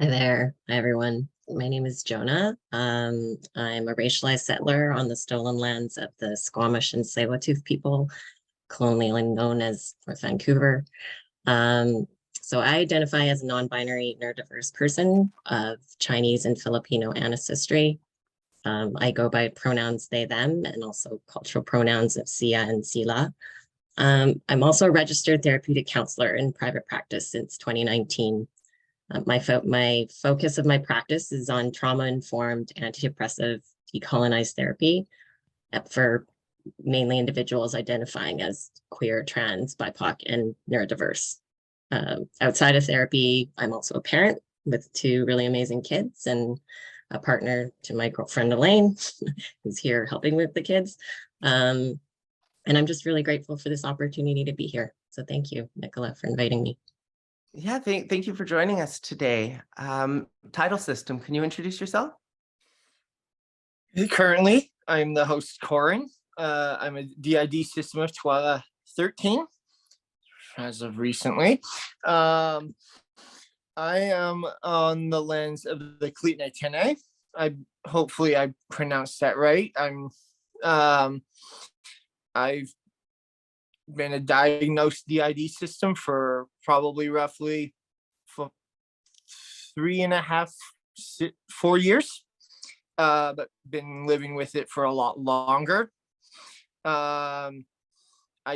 Hi there. Hi, everyone. My name is Jona. I'm a racialized settler on the stolen lands of the Squamish and Tsleil-Waututh people, colonially known as North Vancouver. Um, so I identify as a non-binary neurodiverse person of Chinese and Filipino ancestry. I go by pronouns they, them, and also cultural pronouns of Sia and Sila. I'm also a registered therapeutic counselor in private practice since 2019. My focus of my practice is on trauma-informed antidepressive decolonized therapy for mainly individuals identifying as queer, trans, BIPOC, and neurodiverse. Outside of therapy, I'm also a parent with two really amazing kids and a partner to my girlfriend Elaine, who's here helping with the kids. And I'm just really grateful for this opportunity to be here. So thank you, Nicola, for inviting me. Yeah, thank you for joining us today. Tidal System, can you introduce yourself? Currently, I'm the host, Corin. I'm a DID system of 13 as of recently. I am on the lens of the Kleetnitene. Hopefully I pronounced that right. I've been a diagnosed DID system for probably roughly 4 years, but been living with it for a lot longer. I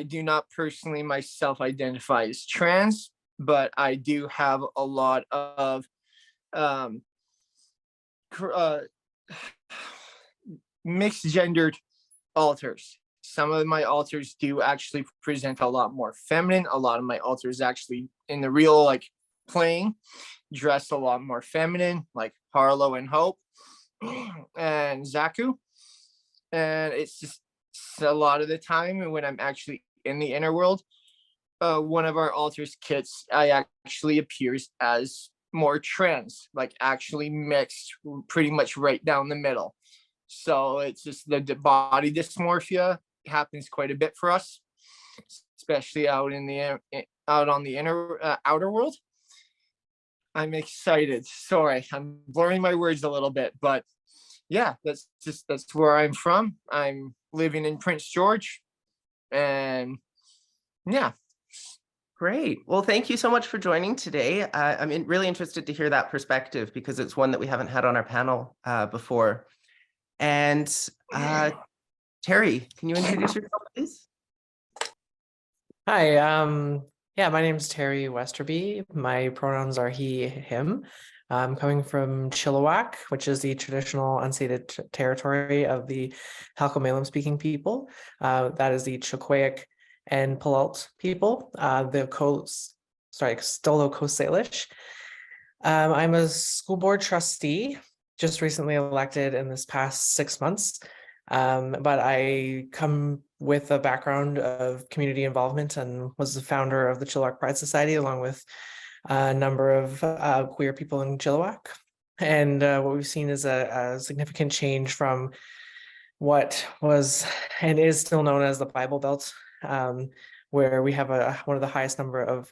do not personally myself identify as trans, but I do have a lot of mixed gendered alters. Some of my alters do actually present a lot more feminine. A lot of my alters actually in the real playing dress a lot more feminine, like Harlow and Hope and Zaku. And it's just a lot of the time when I'm actually in the inner world, one of our alters kits, I actually appears as more trans, like actually mixed pretty much right down the middle. So it's just the body dysmorphia happens quite a bit for us, especially out on the outer world. I'm excited. Sorry, I'm blurring my words a little bit, but yeah, that's where I'm from. I'm living in Prince George, and yeah. Great. Well, thank you so much for joining today. I'm really interested to hear that perspective because it's one that we haven't had on our panel before. And Teri, can you introduce yourself, please? Hi, yeah, my name is Teri Westerby. My pronouns are he, him. I'm coming from Chilliwack, which is the traditional unceded territory of the Halkomelem speaking people. That is the Chilkowiak and Pelalt people, Stolo Coast Salish. I'm a school board trustee, just recently elected in this past 6 months. But I come with a background of community involvement and was the founder of the Chilliwack Pride Society, along with a number of queer people in Chilliwack. And what we've seen is a significant change from what was and is still known as the Bible Belt, where we have one of the highest number of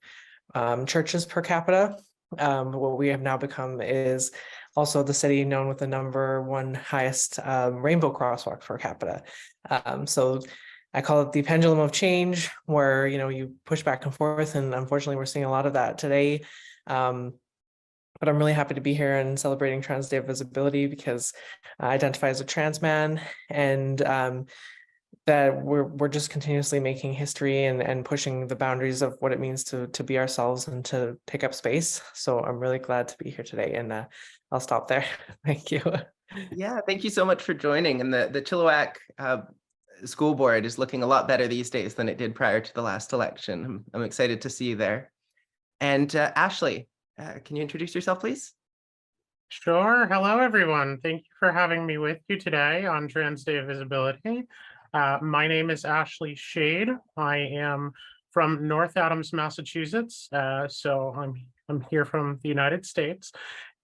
churches per capita. What we have now become is also the city known with the #1 highest rainbow crosswalk per capita. So I call it the pendulum of change, where you push back and forth, and unfortunately we're seeing a lot of that today. But I'm really happy to be here and celebrating Trans Day of Visibility because I identify as a trans man, and that we're just continuously making history and pushing the boundaries of what it means to be ourselves and to take up space. So I'm really glad to be here today, and I'll stop there. Thank you. Yeah, thank you so much for joining. And the Chilliwack school board is looking a lot better these days than it did prior to the last election. I'm excited to see you there. And Ashley, can you introduce yourself, please? Sure. Hello, everyone. Thank you for having me with you today on Trans Day of Visibility. My name is Ashley Shade. I am from North Adams, Massachusetts. So I'm here from the United States.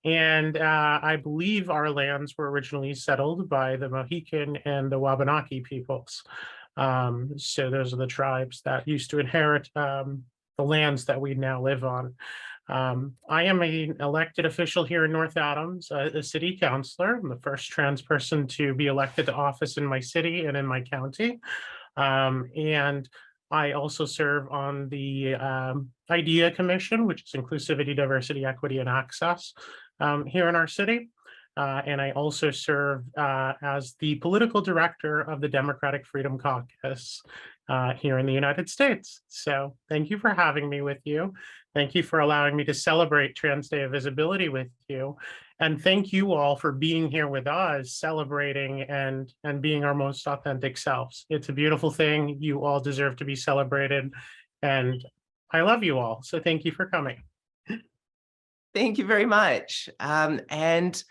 And I believe our lands were originally settled by the Mohican and the Wabanaki peoples. So those are the tribes that used to inherit the lands that we now live on. I am an elected official here in North Adams, a city councilor. I'm the first trans person to be elected to office in my city and in my county. And I also serve on the IDEA Commission, which is Inclusivity, Diversity, Equity, and Access here in our city. And I also serve as the political director of the Democratic Freedom Caucus here in the United States. So thank you for having me with you. Thank you for allowing me to celebrate Trans Day of Visibility with you. And thank you all for being here with us, celebrating and being our most authentic selves. It's a beautiful thing. You all deserve to be celebrated. And I love you all. So thank you for coming. Thank you very much. And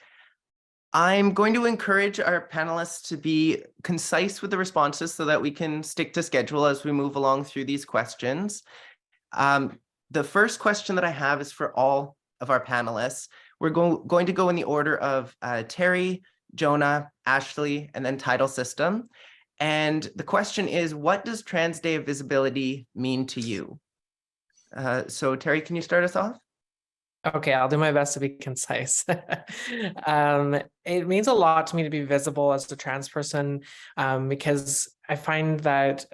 I'm going to encourage our panelists to be concise with the responses so that we can stick to schedule as we move along through these questions. The first question that I have is for all of our panelists. We're going to go in the order of Teri, Jona, Ashley, and then Tidal System. And the question is, what does Trans Day of Visibility mean to you? So Teri, can you start us off? Okay, I'll do my best to be concise. It means a lot to me to be visible as a trans person, because I find that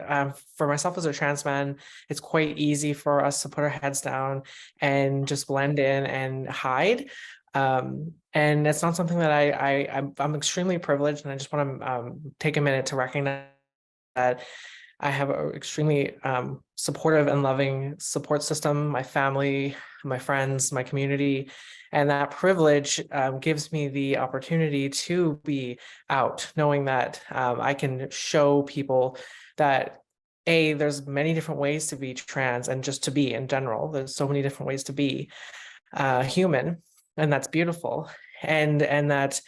for myself as a trans man, it's quite easy for us to put our heads down and just blend in and hide. And it's not something that I'm extremely privileged, and I just want to take a minute to recognize that I have an extremely supportive and loving support system, my family, my friends, my community, and that privilege gives me the opportunity to be out, knowing that I can show people that there's many different ways to be trans and just to be in general. There's so many different ways to be human, and that's beautiful. And that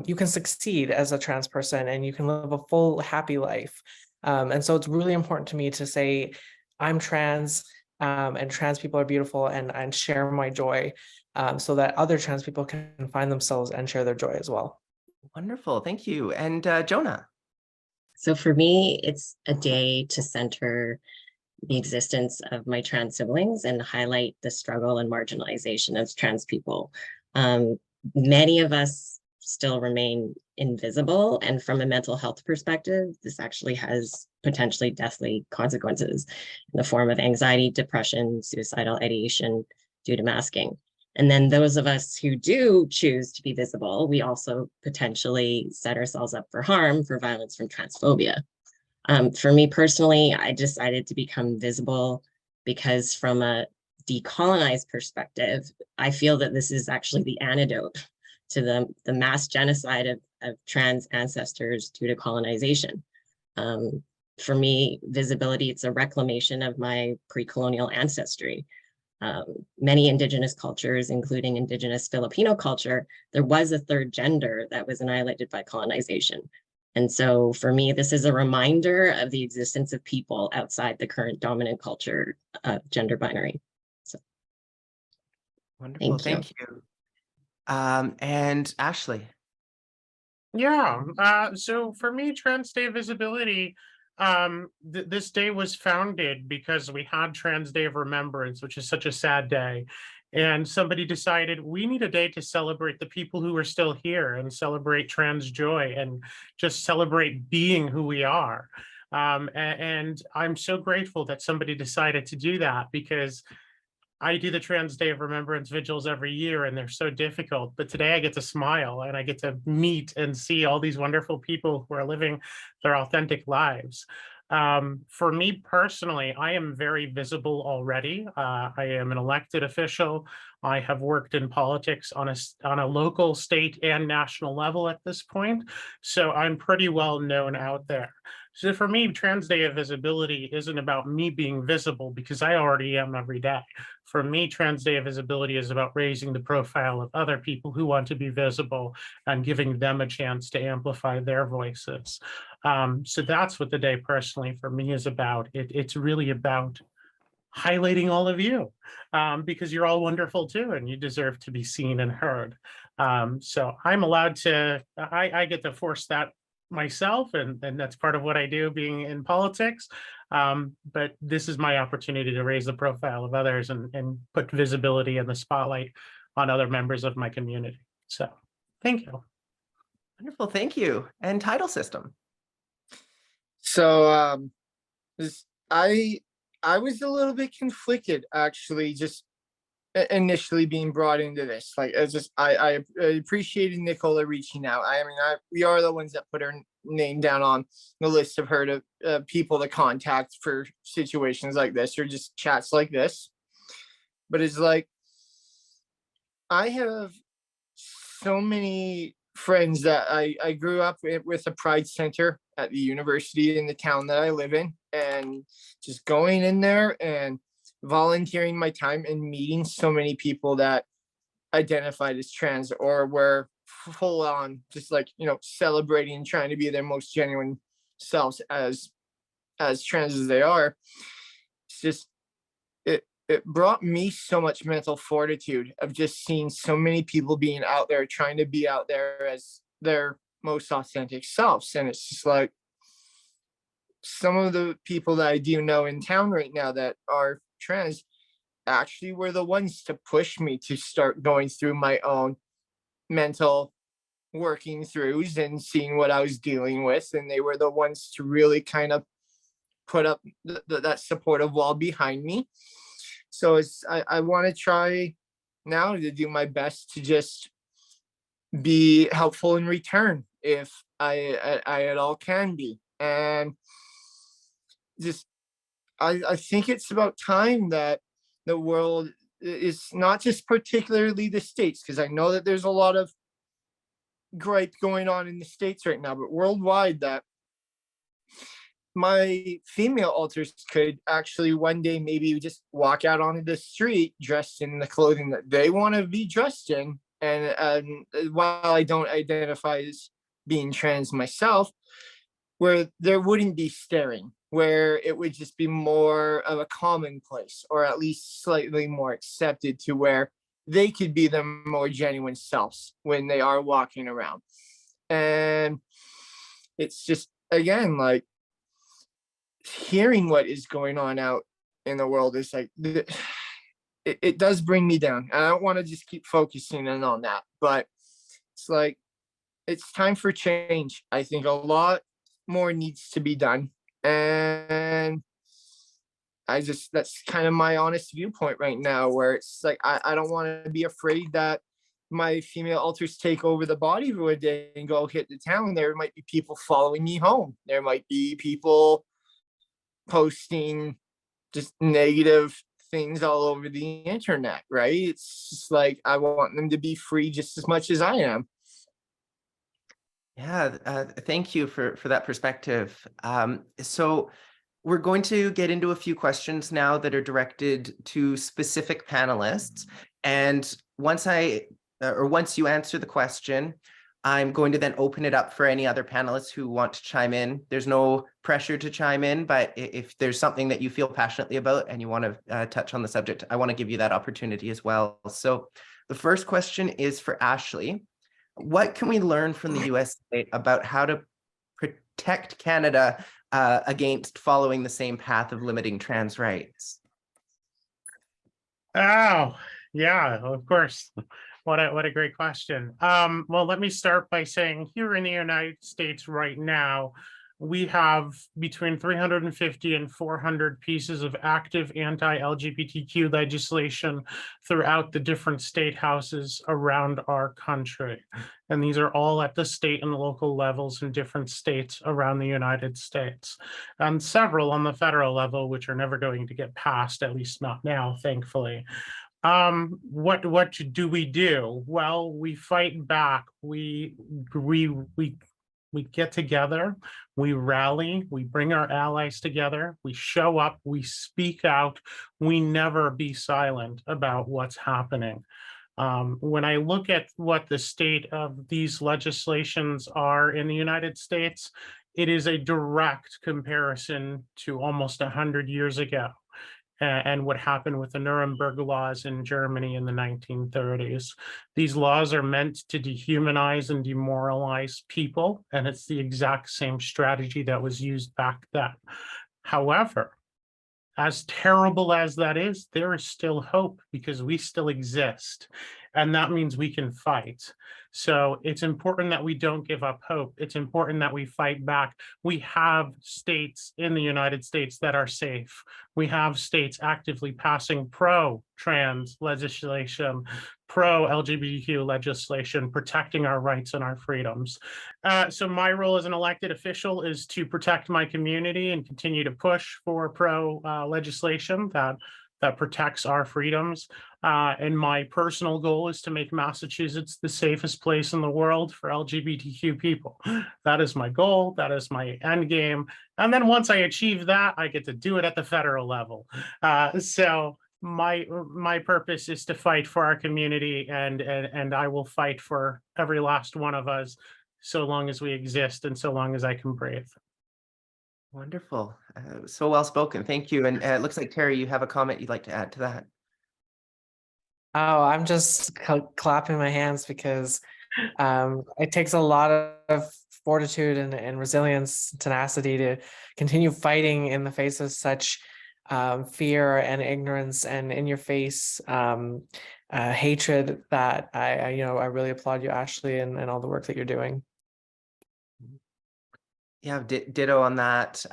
you can succeed as a trans person and you can live a full, happy life. And so it's really important to me to say I'm trans and trans people are beautiful, and share my joy so that other trans people can find themselves and share their joy as well. Wonderful, thank you. And Jona? So for me, it's a day to center the existence of my trans siblings and highlight the struggle and marginalization of trans people. Many of us still remain invisible, and from a mental health perspective, this actually has potentially deathly consequences in the form of anxiety, depression, suicidal ideation due to masking. And then those of us who do choose to be visible, we also potentially set ourselves up for harm for violence from transphobia. For me personally, I decided to become visible because from a decolonized perspective, I feel that this is actually the antidote to the mass genocide of trans ancestors due to colonization. For me, visibility, it's a reclamation of my pre-colonial ancestry. Many indigenous cultures, including indigenous Filipino culture, there was a third gender that was annihilated by colonization. And so for me, this is a reminder of the existence of people outside the current dominant culture gender binary. So, wonderful, thank you. And Ashley? Yeah, so for me, Trans Day Visibility, this day was founded because we had Trans Day of Remembrance, which is such a sad day. And somebody decided we need a day to celebrate the people who are still here and celebrate trans joy and just celebrate being who we are. And I'm so grateful that somebody decided to do that, because I do the Trans Day of Remembrance vigils every year, and they're so difficult. But today I get to smile and I get to meet and see all these wonderful people who are living their authentic lives. For me personally, I am very visible already. I am an elected official. I have worked in politics on a local, state, and national level at this point. So I'm pretty well known out there. So for me, Trans Day of Visibility isn't about me being visible, because I already am every day. For me, Trans Day of Visibility is about raising the profile of other people who want to be visible and giving them a chance to amplify their voices. So that's what the day personally for me is about. It's really about highlighting all of you, because you're all wonderful too, and you deserve to be seen and heard. So I'm allowed to, I get to force that myself, and that's part of what I do being in politics. But this is my opportunity to raise the profile of others and put visibility and the spotlight on other members of my community. So thank you. Wonderful, thank you. And Tidal System. So I was a little bit conflicted, actually, just initially being brought into this. Like, I appreciated Nicola reaching out. We are the ones that put her name down on the list of her to people to contact for situations like this or just chats like this. But it's like, I have so many friends that I grew up with a Pride Center at the university in the town that I live in, and just going in there and volunteering my time and meeting so many people that identified as trans or were full on just like, celebrating and trying to be their most genuine selves as trans as they are. It's just, it brought me so much mental fortitude of just seeing so many people being out there, trying to be out there as their most authentic selves. And it's just like, some of the people that I do know in town right now that are trans actually were the ones to push me to start going through my own mental working throughs and seeing what I was dealing with. And they were the ones to really kind of put up that supportive wall behind me. So I want to try now to do my best to just be helpful in return if I at all can be. And just, I think it's about time that the world is not just particularly the States, because I know that there's a lot of gripe going on in the States right now, but worldwide, that my female alters could actually one day maybe just walk out onto the street dressed in the clothing that they want to be dressed in. And while I don't identify as being trans myself, where there wouldn't be staring, where it would just be more of a commonplace, or at least slightly more accepted, to where they could be their more genuine selves when they are walking around. And it's just, again, like, hearing what is going on out in the world is like, it does bring me down. And I don't want to just keep focusing in on that, but it's like, it's time for change. I think a lot more needs to be done. And that's kind of my honest viewpoint right now, where it's like, I don't want to be afraid that my female alters take over the body for a day and go hit the town. There might be people following me home. There might be people posting just negative things all over the internet, right? It's just like, I want them to be free just as much as I am. Yeah, thank you for that perspective. So we're going to get into a few questions now that are directed to specific panelists. And once you answer the question, I'm going to then open it up for any other panelists who want to chime in. There's no pressure to chime in, but if there's something that you feel passionately about and you want to touch on the subject, I want to give you that opportunity as well. So the first question is for Ashley. What can we learn from the US about how to protect Canada against following the same path of limiting trans rights? Oh, yeah, of course. What a great question. Well, let me start by saying, here in the United States right now, we have between 350 and 400 pieces of active anti-LGBTQ legislation throughout the different state houses around our country. And these are all at the state and local levels in different states around the United States, and several on the federal level, which are never going to get passed, at least not now, thankfully. What do we do? Well, we fight back. We get together, we rally, we bring our allies together, we show up, we speak out, we never be silent about what's happening. When I look at what the state of these legislations are in the United States, it is a direct comparison to almost 100 years ago. and what happened with the Nuremberg laws in Germany in the 1930s. These laws are meant to dehumanize and demoralize people, and it's the exact same strategy that was used back then. However, as terrible as that is, there is still hope because we still exist. And that means we can fight. So it's important that we don't give up hope. It's important that we fight back. We have states in the United States that are safe. We have states actively passing pro-trans legislation, pro-LGBTQ legislation, protecting our rights and our freedoms. So my role as an elected official is to protect my community and continue to push for legislation that protects our freedoms. And my personal goal is to make Massachusetts the safest place in the world for LGBTQ people. That is my goal. That is my end game. And then once I achieve that, I get to do it at the federal level. So my purpose is to fight for our community, and I will fight for every last one of us so long as we exist and so long as I can breathe. Wonderful. So well spoken. Thank you. And it looks like, Teri, you have a comment you'd like to add to that. Oh, I'm just clapping my hands because it takes a lot of fortitude and resilience, tenacity to continue fighting in the face of such fear and ignorance and in your face hatred that I really applaud you, Ashley, and all the work that you're doing. Yeah, ditto on that.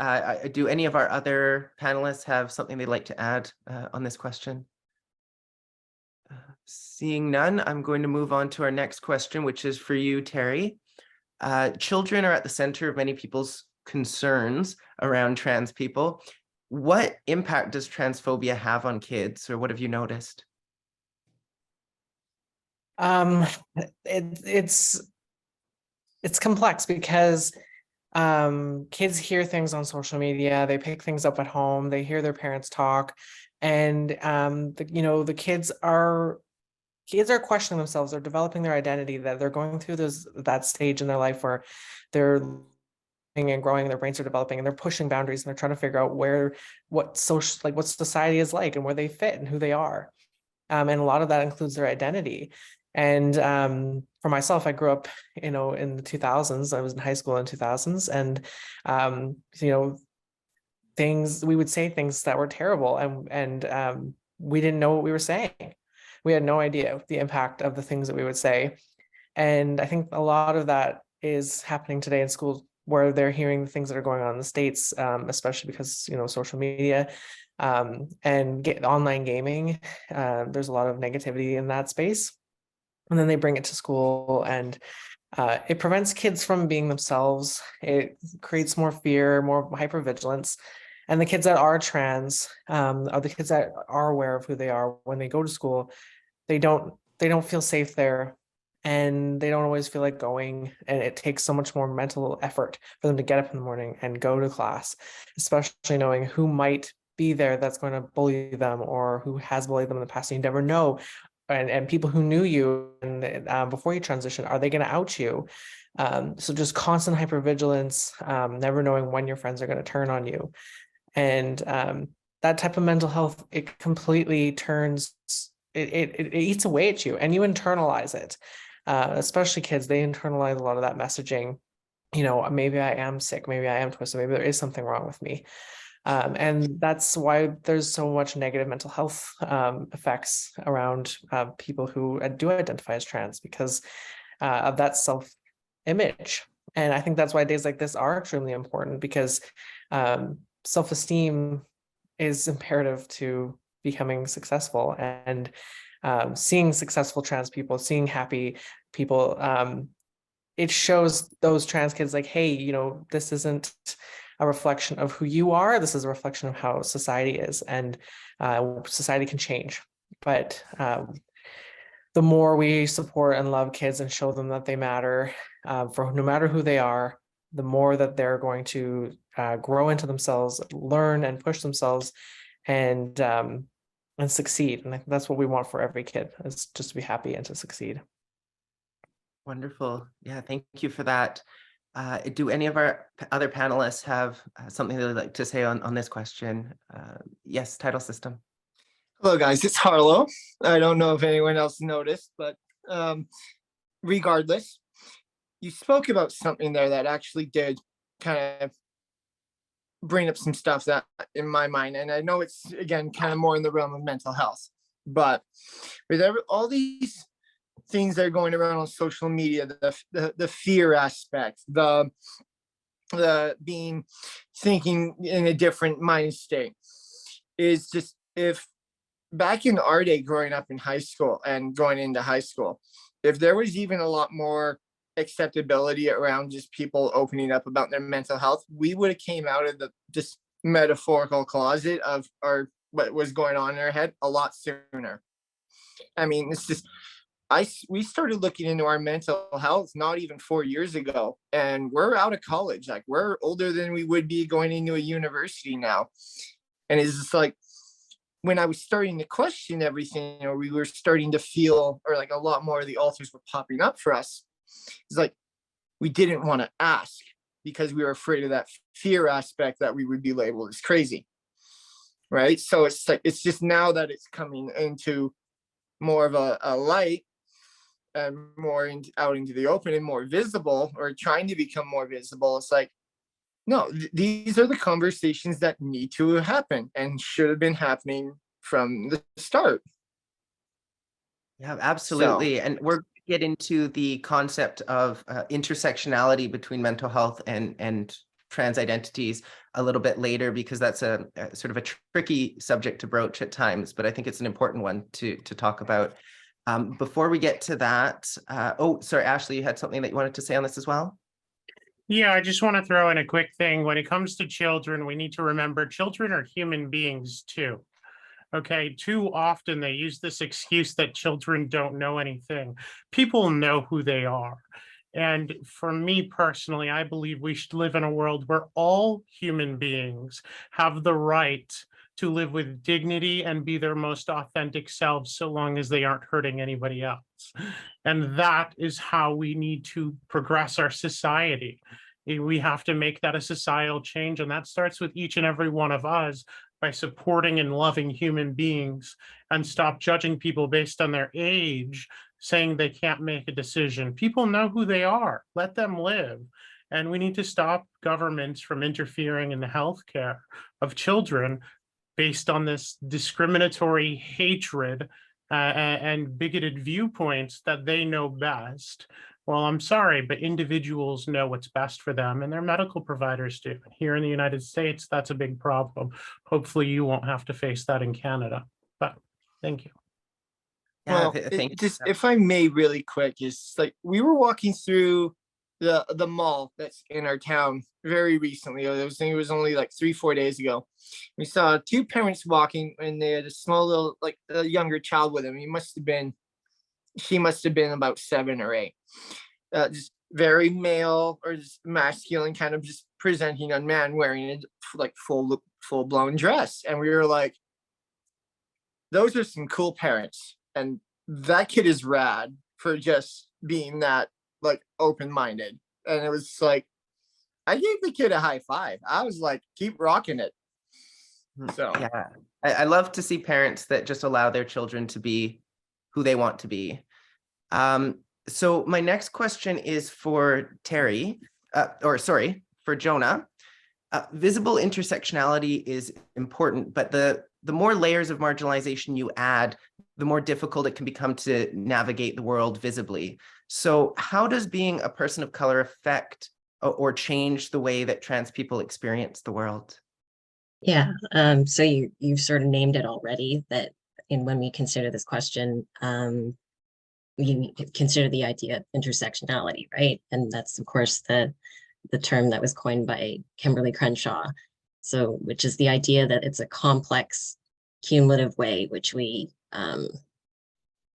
Do any of our other panelists have something they'd like to add on this question? Seeing none, I'm going to move on to our next question, which is for you, Teri. Children are at the center of many people's concerns around trans people. What impact does transphobia have on kids, or what have you noticed? It's complex because kids hear things on social media, they pick things up at home, they hear their parents talk, and the kids are questioning themselves, they're developing their identity, that they're going through that stage in their life where they're and growing, their brains are developing, and they're pushing boundaries, and they're trying to figure out what society is like and where they fit and who they are. And a lot of that includes their identity. And for myself, I grew up, in the 2000s. I was in high school in 2000s, and we would say things that were terrible, and we didn't know what we were saying. We had no idea the impact of the things that we would say. And I think a lot of that is happening today in schools, where they're hearing the things that are going on in the States, especially because, social media and online gaming, there's a lot of negativity in that space. And then they bring it to school, and it prevents kids from being themselves. It creates more fear, more hypervigilance. And the kids that are trans, are the kids that are aware of who they are. When they go to school, they don't feel safe there, and they don't always feel like going. And it takes so much more mental effort for them to get up in the morning and go to class, especially knowing who might be there that's going to bully them, or who has bullied them in the past. You never know. And people who knew you and before you transition, are they going to out you? So just constant hypervigilance, never knowing when your friends are going to turn on you. And that type of mental health, it completely turns, it eats away at you, and you internalize it. Especially kids, they internalize a lot of that messaging. Maybe I am sick, maybe I am twisted, maybe there is something wrong with me. And that's why there's so much negative mental health effects around people who do identify as trans, because of that self-image. And I think that's why days like this are extremely important, because self-esteem is imperative to becoming successful. And seeing successful trans people, seeing happy people, it shows those trans kids like, hey, this isn't a reflection of who you are. This is a reflection of how society is, and society can change. But the more we support and love kids and show them that they matter, for no matter who they are, the more that they're going to grow into themselves, learn and push themselves, and succeed. And I think that's what we want for every kid, is just to be happy and to succeed. Wonderful. Yeah, thank you for that. Do any of our other panelists have something they'd like to say on this question? Yes, Tidal System. Hello, guys. It's Harlow. I don't know if anyone else noticed, but regardless, you spoke about something there that actually did kind of bring up some stuff that in my mind, and I know it's again kind of more in the realm of mental health, but with all these things that are going around on social media, the fear aspect, the being thinking in a different mind state, is just, if back in our day growing up in high school and going into high school, if there was even a lot more acceptability around just people opening up about their mental health, we would have came out of the just metaphorical closet of our what was going on in our head a lot sooner. I mean, it's just we started looking into our mental health not even 4 years ago, and we're out of college. Like, we're older than we would be going into a university now. And it's just like, when I was starting to question everything, or we were starting to feel, or like a lot more of the alters were popping up for us, it's like we didn't want to ask because we were afraid of that fear aspect that we would be labeled as crazy. Right. So it's like, it's just now that it's coming into more of a light, and more out into the open and more visible, or trying to become more visible. It's like, no, these are the conversations that need to happen and should have been happening from the start. Yeah, absolutely. And we're going to get into the concept of intersectionality between mental health and trans identities a little bit later, because that's a sort of a tricky subject to broach at times, but I think it's an important one to talk about. Before we get to that, oh, sorry, Ashley, you had something that you wanted to say on this as well? Yeah, I just want to throw in a quick thing. When it comes to children, we need to remember children are human beings too. Okay, too often they use this excuse that children don't know anything. People know who they are. And for me personally, I believe we should live in a world where all human beings have the right to live with dignity and be their most authentic selves, so long as they aren't hurting anybody else. And that is how we need to progress our society. We have to make that a societal change, and that starts with each and every one of us by supporting and loving human beings, and stop judging people based on their age, saying they can't make a decision. People know who they are. Let them live. And we need to stop governments from interfering in the healthcare of children based on this discriminatory hatred and bigoted viewpoints that they know best. Well, I'm sorry, but individuals know what's best for them, and their medical providers do. Here in the United States, that's a big problem. Hopefully you won't have to face that in Canada, but thank you. Yeah, Well, thank you. just if I may really quick, is like, we were walking through the mall that's in our town very recently. I was thinking it was only like 3-4 days ago. We saw two parents walking, and they had a small little, like, a younger child with them. She must have been about 7 or 8. Just very male, or just masculine, kind of just presenting a man wearing a like full blown dress. And we were like, those are some cool parents, and that kid is rad for just being that, like, open-minded. And it was like, I gave the kid a high five. I was like, keep rocking it. So yeah, I love to see parents that just allow their children to be who they want to be. So my next question is for Teri, for Jona. Visible intersectionality is important, but the more layers of marginalization you add, the more difficult it can become to navigate the world visibly. So how does being a person of color affect or change the way that trans people experience the world? Yeah, so you've sort of named it already, that when we consider this question, we consider the idea of intersectionality, right? And that's, of course, the term that was coined by Kimberly Crenshaw. So, which is the idea that it's a complex, cumulative way which we, and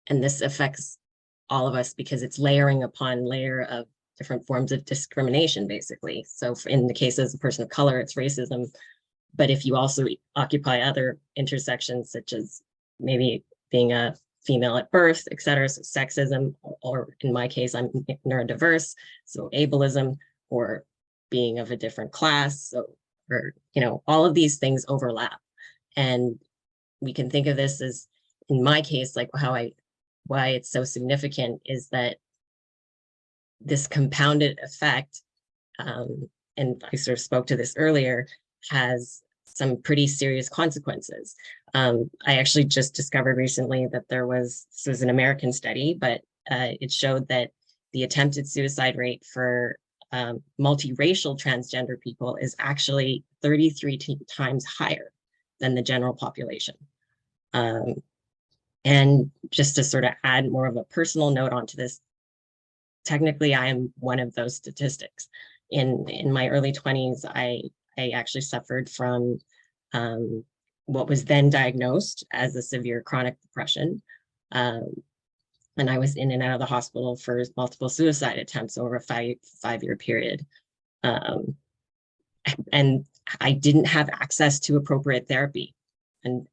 this affects all of us because it's layering upon layer of different forms of discrimination, basically. So in the case as a person of color, it's racism. But if you also occupy other intersections, such as maybe being a female at birth, et cetera, so sexism, or in my case, I'm neurodiverse, so ableism, or being of a different class, or all of these things overlap. And we can think of this as, in my case, like why it's so significant is that this compounded effect, and I sort of spoke to this earlier, has some pretty serious consequences. I actually just discovered recently that this was an American study, but it showed that the attempted suicide rate for multiracial transgender people is actually 33 times higher than the general population. And just to sort of add more of a personal note onto this, technically I am one of those statistics. In my early 20s, I actually suffered from what was then diagnosed as a severe chronic depression. And I was in and out of the hospital for multiple suicide attempts over a five-year period. And I didn't have access to appropriate therapy. And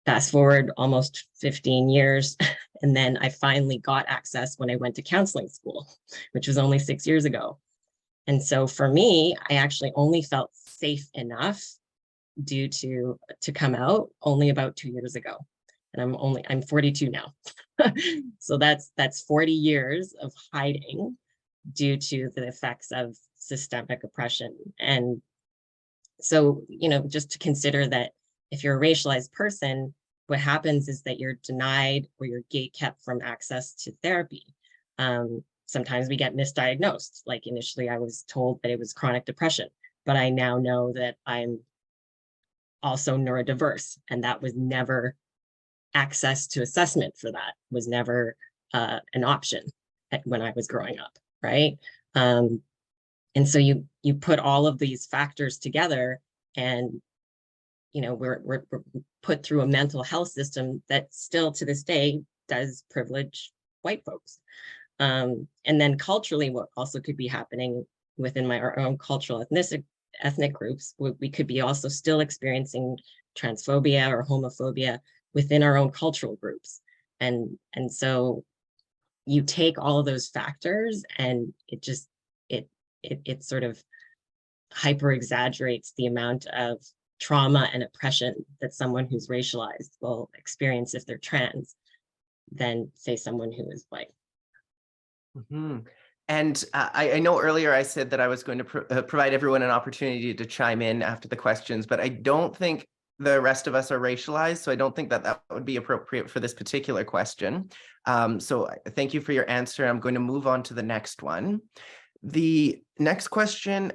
fast forward almost 15 years, and then I finally got access when I went to counseling school, which was only 6 years ago. And so for me, I actually only felt safe enough to come out only about 2 years ago. And I'm 42 now. So that's 40 years of hiding due to the effects of systemic oppression. And so, just to consider that if you're a racialized person, what happens is that you're denied or you're gatekept from access to therapy. Sometimes we get misdiagnosed. Like initially I was told that it was chronic depression, but I now know that I'm also neurodiverse, and that was never access to assessment for that was never an option when I was growing up, right? And so you put all of these factors together, and we're put through a mental health system that still to this day does privilege white folks. And then culturally, what also could be happening within our own cultural ethnic groups, we could be also still experiencing transphobia or homophobia within our own cultural groups. And so you take all of those factors, and it sort of hyper exaggerates the amount of trauma and oppression that someone who's racialized will experience if they're trans than, say, someone who is white. Mm-hmm. And I know earlier I said that I was going to provide everyone an opportunity to chime in after the questions, but I don't think the rest of us are racialized, so I don't think that would be appropriate for this particular question. So thank you for your answer. I'm going to move on to the next one. The next question,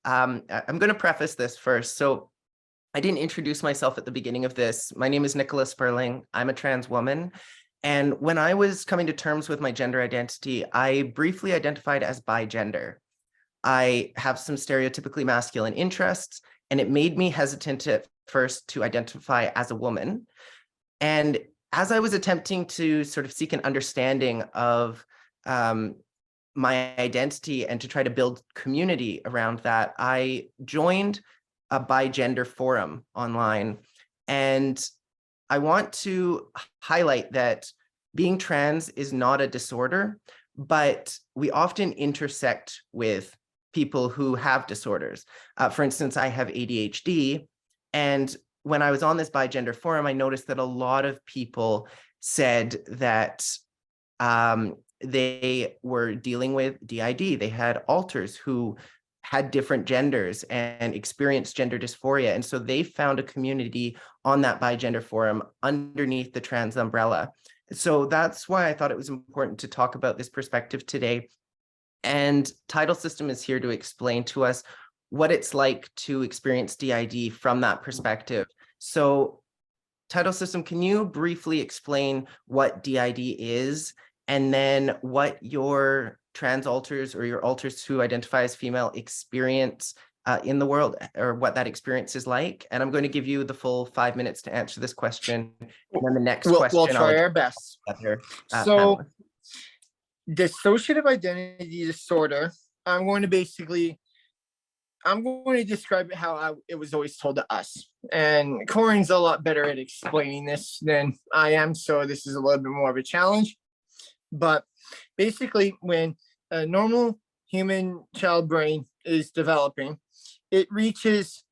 I'm going to preface this first. So I didn't introduce myself at the beginning of this. My name is Nicola Spurling. I'm a trans woman. And when I was coming to terms with my gender identity, I briefly identified as bigender. I have some stereotypically masculine interests, and it made me hesitant at first to identify as a woman. And as I was attempting to sort of seek an understanding of my identity and to try to build community around that, I joined a bigender forum online. And I want to highlight that being trans is not a disorder, but we often intersect with people who have disorders. For instance, I have ADHD. And when I was on this bigender forum, I noticed that a lot of people said that they were dealing with DID. They had alters who had different genders and experienced gender dysphoria. And so they found a community on that bigender forum underneath the trans umbrella. So that's why I thought it was important to talk about this perspective today. And Tidal System is here to explain to us what it's like to experience DID from that perspective. So Tidal System, can you briefly explain what DID is, and then what your trans alters or your alters who identify as female experience in the world, or what that experience is like? And I'm going to give you the full 5 minutes to answer this question. And then the next question, we'll try our best. So dissociative identity disorder, I'm going to describe it how it was always told to us. And Corin's a lot better at explaining this than I am, so this is a little bit more of a challenge. But basically, when a normal human child brain is developing. It reaches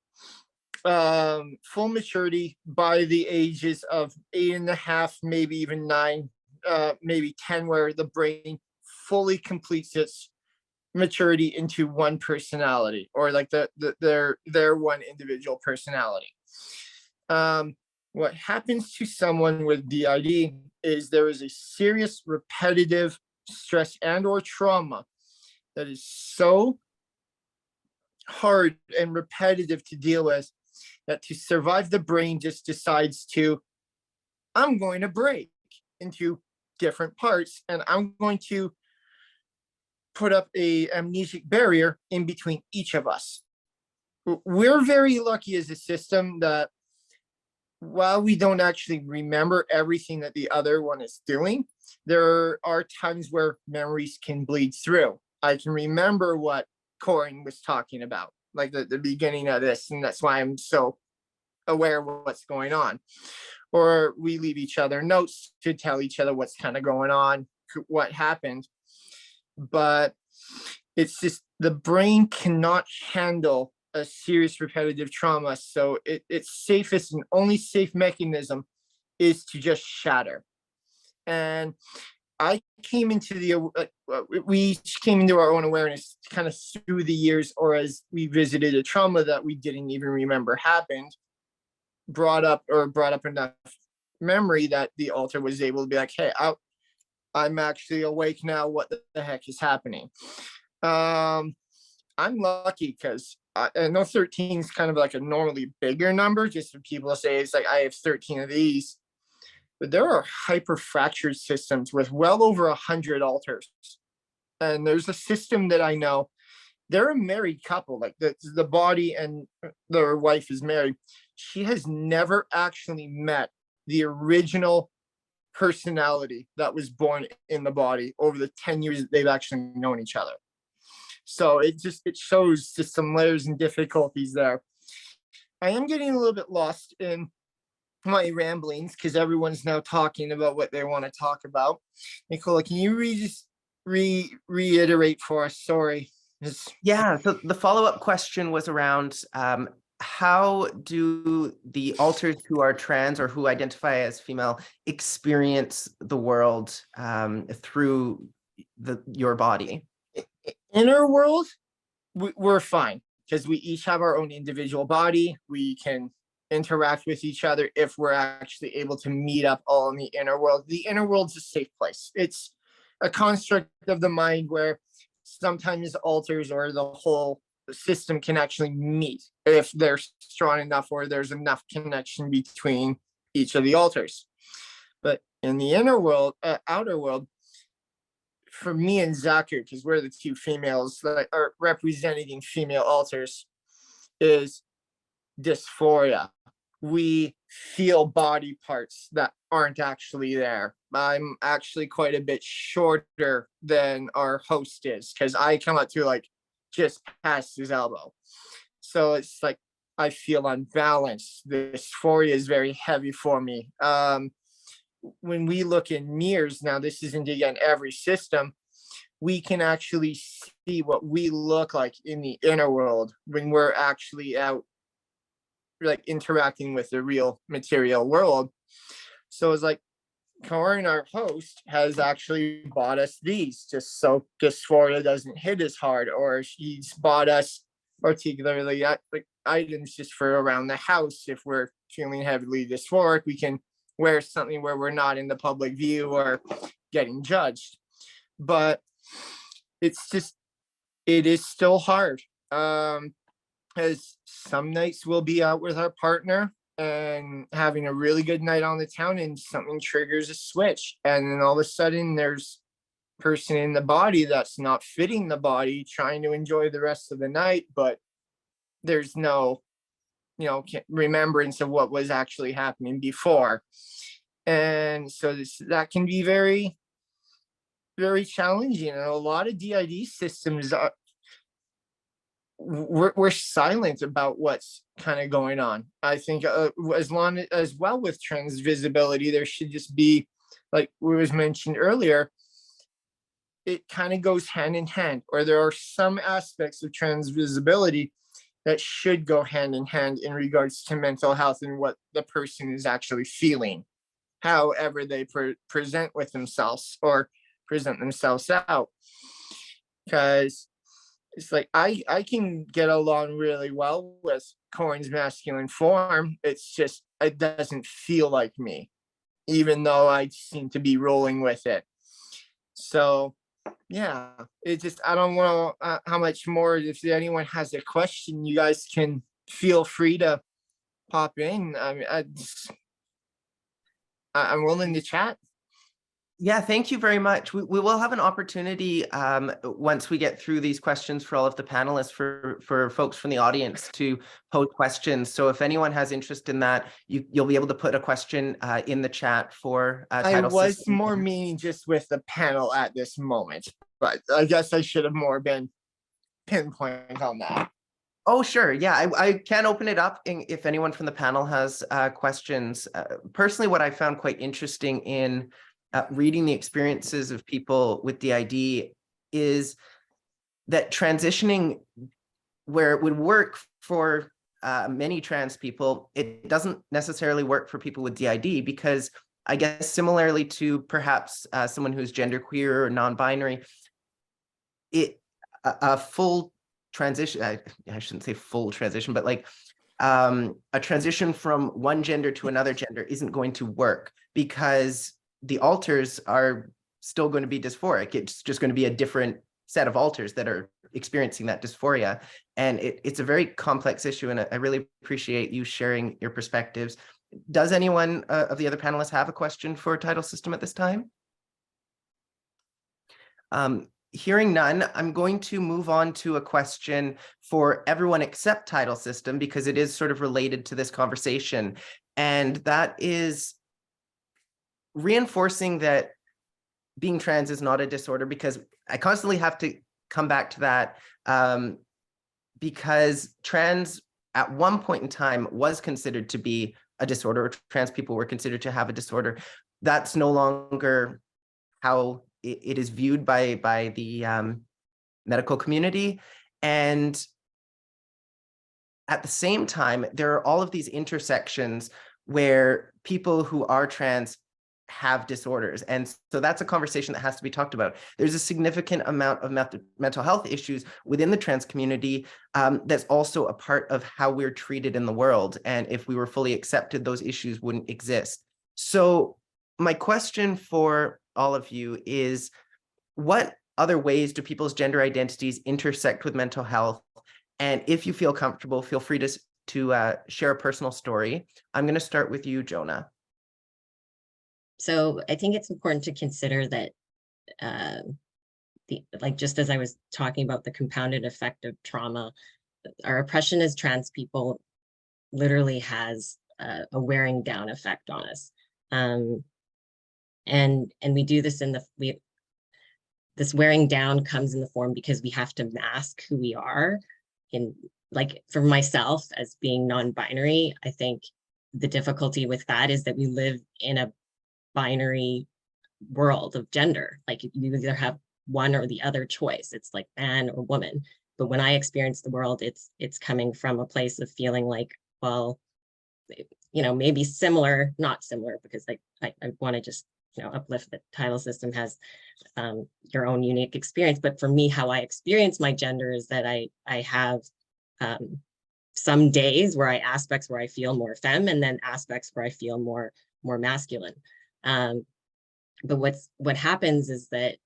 full maturity by the ages of 8.5, maybe even 9, maybe 10, where the brain fully completes its maturity into one personality, or like their one individual personality. What happens to someone with DID is there is a serious repetitive stress and or trauma that is so hard and repetitive to deal with that to survive, the brain just decides to, I'm going to break into different parts, and I'm going to put up a amnesic barrier in between each of us. We're very lucky as a system that while we don't actually remember everything that the other one is doing, there are times where memories can bleed through. I can remember what Corin was talking about, like the beginning of this, and that's why I'm so aware of what's going on. Or we leave each other notes to tell each other what's kind of going on, what happened. But it's just the brain cannot handle a serious repetitive trauma. So its safest and only safe mechanism is to just shatter. And I came into we came into our own awareness kind of through the years, or as we visited a trauma that we didn't even remember happened, brought up enough memory that the alter was able to be like, hey, I'm actually awake now. What the heck is happening? I'm lucky because I know 13 is kind of like a normally bigger number, just for people to say it's like I have 13 of these. But there are hyperfractured systems with well over 100 alters. And there's a system that I know, they're a married couple, like the body and their wife is married. She has never actually met the original personality that was born in the body over the 10 years that they've actually known each other. So it shows just some layers and difficulties there. I am getting a little bit lost in my ramblings because everyone's now talking about what they want to talk about. Nicola, can you reiterate for us? Sorry. Yeah, so the follow-up question was around how do the alters who are trans or who identify as female experience the world through your body? Inner world, we're fine because we each have our own individual body. We can interact with each other if we're actually able to meet up all in the inner world. The inner world's a safe place. It's a construct of the mind where sometimes alters or the whole system can actually meet if they're strong enough or there's enough connection between each of the alters. But in the inner world, outer world, for me and Zaku, because we're the two females that are representing female alters, is dysphoria. We feel body parts that aren't actually there. I'm actually quite a bit shorter than our host is because I come up to like just past his elbow. So it's like I feel unbalanced. Dysphoria is very heavy for me. When we look in mirrors, now this isn't again every system, we can actually see what we look like in the inner world when we're actually out like interacting with the real material world. So it's like Corin, our host, has actually bought us these just so dysphoria doesn't hit as hard, or she's bought us particularly like items just for around the house. If we're feeling heavily dysphoric, we can wear something where we're not in the public view or getting judged. But it's just, it is still hard. As some nights we'll be out with our partner and having a really good night on the town and something triggers a switch. And then all of a sudden there's a person in the body that's not fitting the body trying to enjoy the rest of the night, but there's no, remembrance of what was actually happening before. And so that can be very, very challenging. And a lot of DID systems are, we're silent about what's kind of going on. I think as long as well with trans visibility, there should just be, like was mentioned earlier, it kind of goes hand in hand, or there are some aspects of trans visibility that should go hand in hand in regards to mental health and what the person is actually feeling, however they present with themselves or present themselves out. Because it's like I can get along really well with Corin's masculine form. It's just it doesn't feel like me, even though I seem to be rolling with it. So yeah, it just I don't know how much more. If anyone has a question, you guys can feel free to pop in. I mean, I'm willing to chat. Yeah, thank you very much. We will have an opportunity once we get through these questions for all of the panelists for folks from the audience to pose questions. So if anyone has interest in that, you'll be able to put a question in the chat for I Tidal was System. more meaning just with the panel at this moment, but I guess I should have more been pinpoint on that. Oh, sure. Yeah, I can open it up if anyone from the panel has questions. Personally, what I found quite interesting in reading the experiences of people with DID is that transitioning where it would work for many trans people, it doesn't necessarily work for people with DID, because I guess similarly to perhaps someone who's genderqueer or non-binary, a full transition, I shouldn't say full transition, but like a transition from one gender to another gender isn't going to work, because the alters are still going to be dysphoric. It's just going to be a different set of alters that are experiencing that dysphoria. And it's a very complex issue. And I really appreciate you sharing your perspectives. Does anyone of the other panelists have a question for Tidal System at this time? Hearing none, I'm going to move on to a question for everyone except Tidal System, because it is sort of related to this conversation. And that is reinforcing that being trans is not a disorder, because I constantly have to come back to that, because trans at one point in time was considered to be a disorder, or trans people were considered to have a disorder. That's no longer how it is viewed by the medical community. And at the same time, there are all of these intersections where people who are trans have disorders. And so that's a conversation that has to be talked about. There's a significant amount of mental health issues within the trans community that's also a part of how we're treated in the world. And if we were fully accepted, those issues wouldn't exist. So my question for all of you is, what other ways do people's gender identities intersect with mental health? And if you feel comfortable, feel free to share a personal story. I'm going to start with you, Jona. So I think it's important to consider that just as I was talking about the compounded effect of trauma, our oppression as trans people literally has a wearing down effect on us. And we do this this wearing down comes in the form because we have to mask who we are. Like for myself as being non-binary, I think the difficulty with that is that we live in a binary world of gender. Like you either have one or the other choice. It's like man or woman. But when I experience the world, it's coming from a place of feeling like, well, maybe similar, not similar, because I want to just uplift that Tidal System has your own unique experience. But for me, how I experience my gender is that I have some days aspects where I feel more femme, and then aspects where I feel more masculine. But what happens is that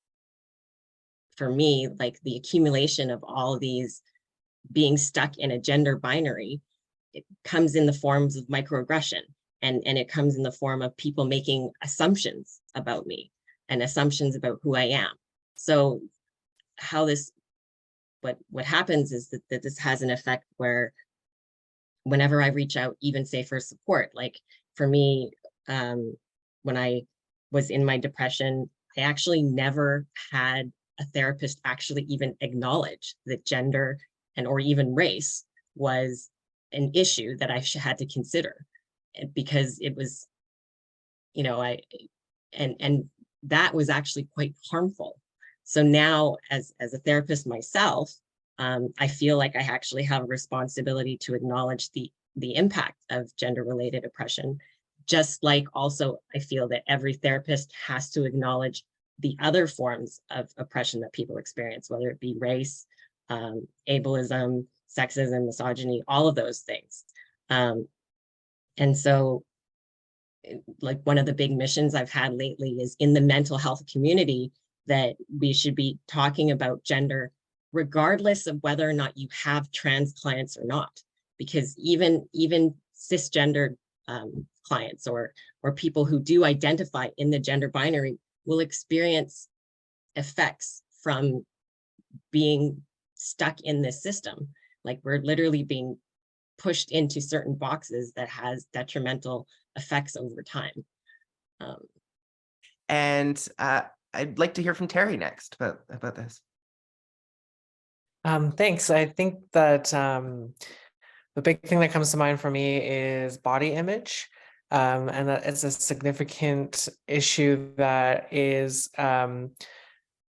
for me, like the accumulation of all these being stuck in a gender binary, it comes in the forms of microaggression, and it comes in the form of people making assumptions about me and assumptions about who I am. So what happens is that this has an effect where whenever I reach out, even say for support, like for me, when I was in my depression, I actually never had a therapist actually even acknowledge that gender or even race was an issue that I had to consider, because it was, and that was actually quite harmful, So now as a therapist myself, I feel like I actually have a responsibility to acknowledge the impact of gender-related oppression, just like also I feel that every therapist has to acknowledge the other forms of oppression that people experience, whether it be race, ableism, sexism, misogyny, all of those things. And so, like, one of the big missions I've had lately is in the mental health community, that we should be talking about gender regardless of whether or not you have trans clients or not, because even cisgendered clients or people who do identify in the gender binary will experience effects from being stuck in this system. Like, we're literally being pushed into certain boxes that has detrimental effects over time. And I'd like to hear from Teri next about this. Thanks. I think that the big thing that comes to mind for me is body image. And that it's a significant issue that is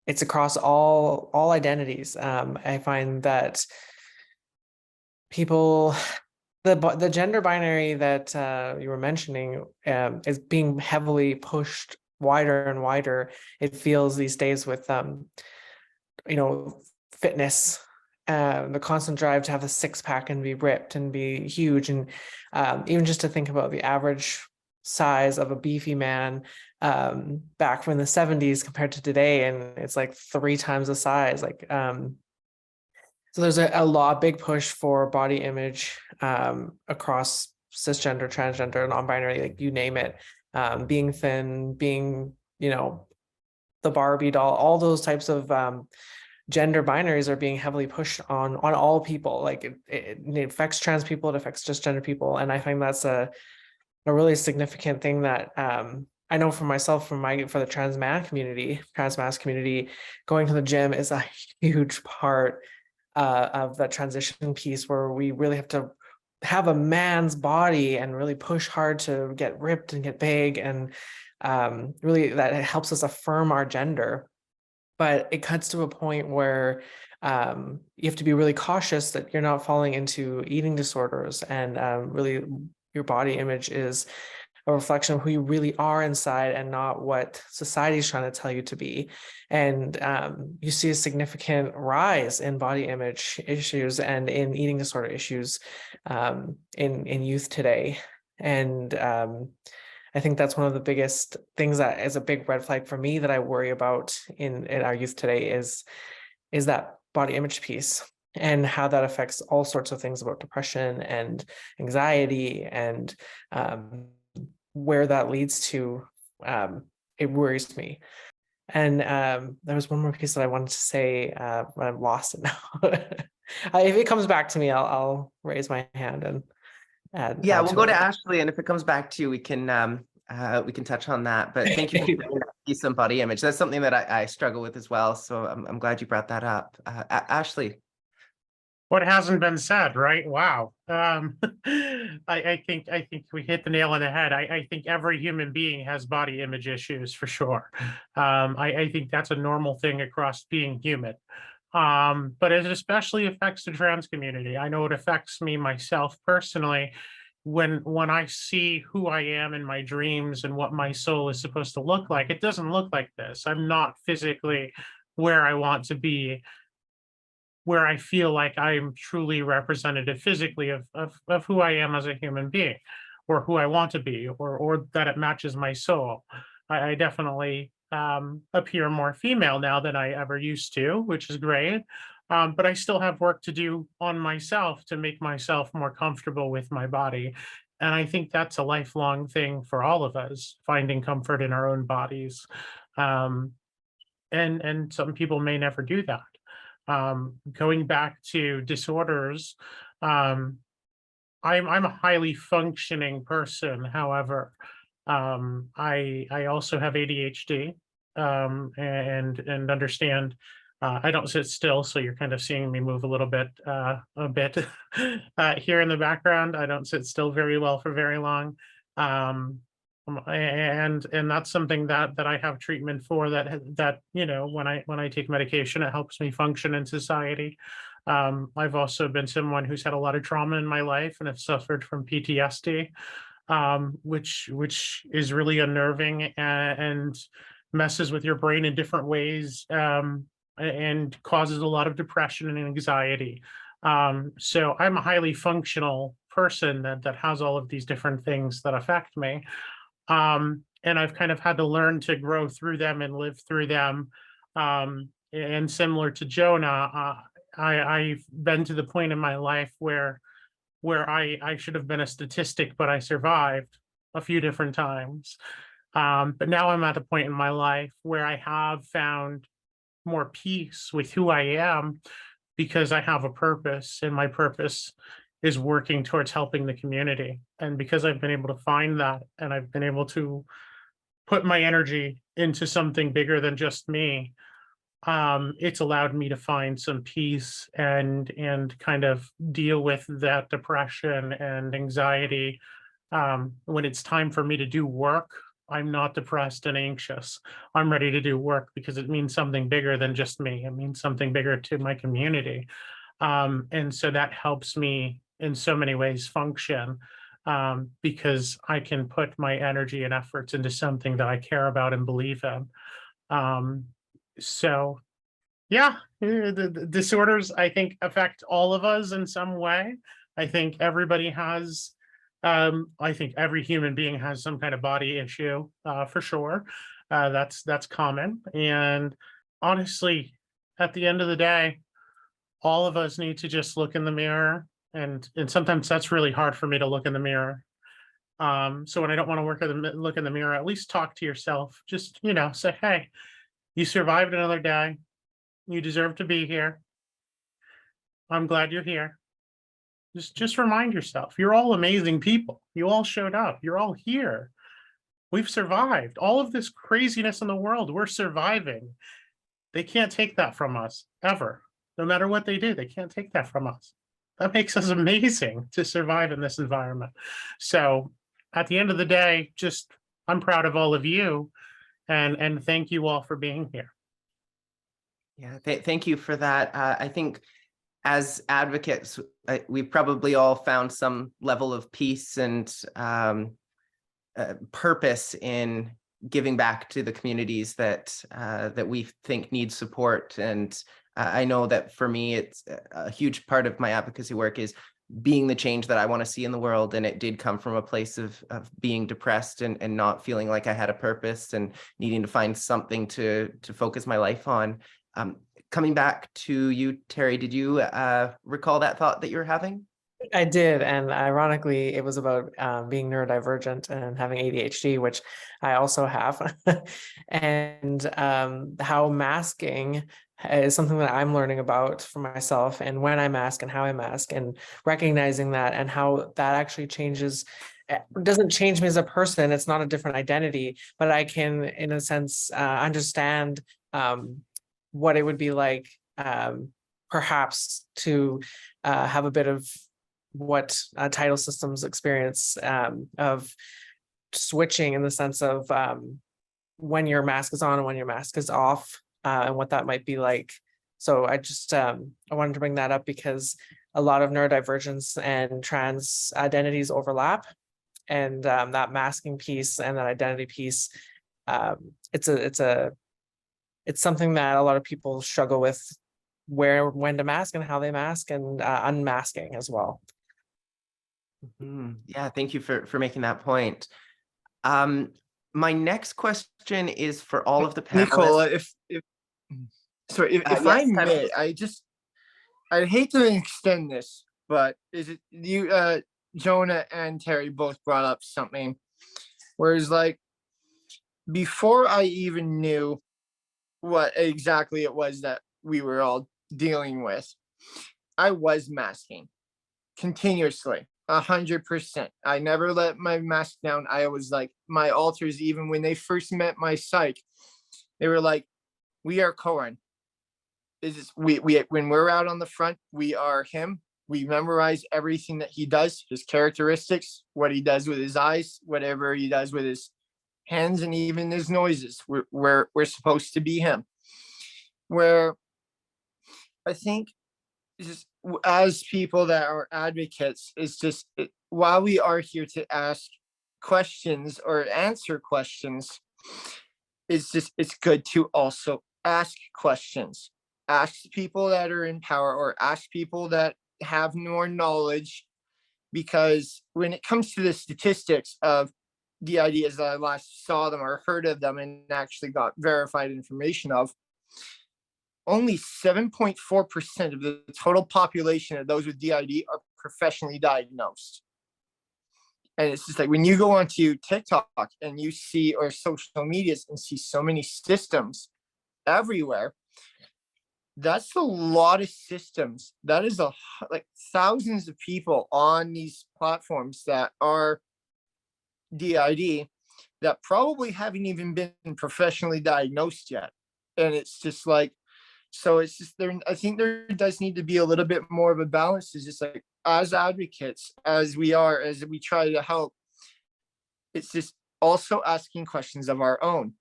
it's across all identities. I find that people, the gender binary that you were mentioning is being heavily pushed wider and wider. It feels these days with fitness, the constant drive to have a six-pack and be ripped and be huge, and even just to think about the average size of a beefy man back from the 70s compared to today, and it's like 3 times the size. Like so there's a big push for body image across cisgender, transgender, non-binary, like you name it, being thin, being the Barbie doll, all those types of gender binaries are being heavily pushed on all people. Like it affects trans people, it affects cisgender people, and I think that's a really significant thing that I know for myself, for the trans mass community, going to the gym is a huge part of that transition piece, where we really have to have a man's body and really push hard to get ripped and get big, and really that helps us affirm our gender. But it cuts to a point where you have to be really cautious that you're not falling into eating disorders, and really your body image is a reflection of who you really are inside and not what society is trying to tell you to be. And you see a significant rise in body image issues and in eating disorder issues in youth today. And I think that's one of the biggest things that is a big red flag for me that I worry about in our youth today is that body image piece, and how that affects all sorts of things about depression and anxiety, and where that leads to. It worries me. And there was one more piece that I wanted to say, but I've lost it now. If it comes back to me, I'll raise my hand and add. Yeah, we'll go to it. Ashley, and if it comes back to you, we can touch on that. But thank you for sharing that piece on body image. That's something that I struggle with as well. So I'm glad you brought that up. Ashley. What hasn't been said, right? Wow. I think we hit the nail on the head. I think every human being has body image issues for sure. I think that's a normal thing across being human. But it especially affects the trans community. I know it affects me myself personally when I see who I am in my dreams and what my soul is supposed to look like. It doesn't look like this. I'm not physically where I want to be, where I feel like I'm truly representative physically of who I am as a human being, or who I want to be, or that it matches my soul. I definitely appear more female now than I ever used to, which is great. But I still have work to do on myself to make myself more comfortable with my body. And I think that's a lifelong thing for all of us, finding comfort in our own bodies. And some people may never do that. Going back to disorders, I'm a highly functioning person. However, I also have ADHD, and understand. I don't sit still, so you're kind of seeing me move a little bit, here in the background. I don't sit still very well for very long. And that's something that I have treatment for, that you know, when I take medication, it helps me function in society. I've also been someone who's had a lot of trauma in my life and have suffered from PTSD, which is really unnerving and messes with your brain in different ways, and causes a lot of depression and anxiety. So I'm a highly functional person that has all of these different things that affect me. And I've kind of had to learn to grow through them and live through them. And similar to Jona, I've been to the point in my life where I should have been a statistic, but I survived a few different times. But now I'm at the point in my life where I have found more peace with who I am, because I have a purpose, and my purpose is working towards helping the community. And because I've been able to find that, and I've been able to put my energy into something bigger than just me, it's allowed me to find some peace and kind of deal with that depression and anxiety. When it's time for me to do work, I'm not depressed and anxious. I'm ready to do work because it means something bigger than just me. It means something bigger to my community. And so that helps me in so many ways function, because I can put my energy and efforts into something that I care about and believe in. So yeah, the disorders, I think, affect all of us in some way. I think everybody has, I think every human being has some kind of body issue, for sure. That's common. And honestly, at the end of the day, all of us need to just look in the mirror. And sometimes that's really hard for me to look in the mirror. So when I don't want to look in the mirror, at least talk to yourself. Just, you know, say, hey, you survived another day. You deserve to be here. I'm glad you're here. Just remind yourself, you're all amazing people. You all showed up. You're all here. We've survived all of this craziness in the world. We're surviving. They can't take that from us ever. No matter what they do, they can't take that from us. That makes us amazing to survive in this environment. So at the end of the day, just, I'm proud of all of you, and thank you all for being here. Yeah, thank you for that. I think as advocates, we've probably all found some level of peace and purpose in giving back to the communities that that we think need support. And I know that for me, it's a huge part of my advocacy work is being the change that I want to see in the world. And it did come from a place of being depressed and not feeling like I had a purpose and needing to find something to focus my life on. Coming back to you, Teri, did you recall that thought that you were having? I did, and ironically, it was about being neurodivergent and having ADHD, which I also have, and how masking is something that I'm learning about for myself, and when I mask and how I mask, and recognizing that and how that actually changes. It doesn't change me as a person. It's not a different identity, but I can, in a sense, understand what it would be like, perhaps to have a bit of what Tidal Systems experience of switching, in the sense of when your mask is on and when your mask is off, and what that might be like. So I just I wanted to bring that up because a lot of neurodivergence and trans identities overlap, and that masking piece and that identity piece, it's something that a lot of people struggle with, when to mask and how they mask, and unmasking as well. Yeah, thank you for making that point. My next question is for all of the panelists. Nicola, if yes, I may, I'd hate to extend this, but is it you, Jona and Teri both brought up something, whereas like before I even knew what exactly it was that we were all dealing with, I was masking continuously. 100%. I never let my mask down. I was like, my alters, even when they first met my psych, they were like, we are Cohen. When we're out on the front, we are him. We memorize everything that he does, his characteristics, what he does with his eyes, whatever he does with his hands, and even his noises. We're supposed to be him. Where I think just as people that are advocates, it's just while we are here to ask questions or answer questions, it's good to also ask questions. Ask people that are in power or ask people that have more knowledge, because when it comes to the statistics of the ideas that I last saw them or heard of them and actually got verified information of, only 7.4% of the total population of those with DID are professionally diagnosed. And it's just like when you go onto TikTok and you see, or social medias, and see so many systems everywhere, that's a lot of systems. That is like thousands of people on these platforms that are DID that probably haven't even been professionally diagnosed yet. And it's just like, so it's just there. I think there does need to be a little bit more of a balance. Is just like, as advocates, as we try to help, it's just also asking questions of our own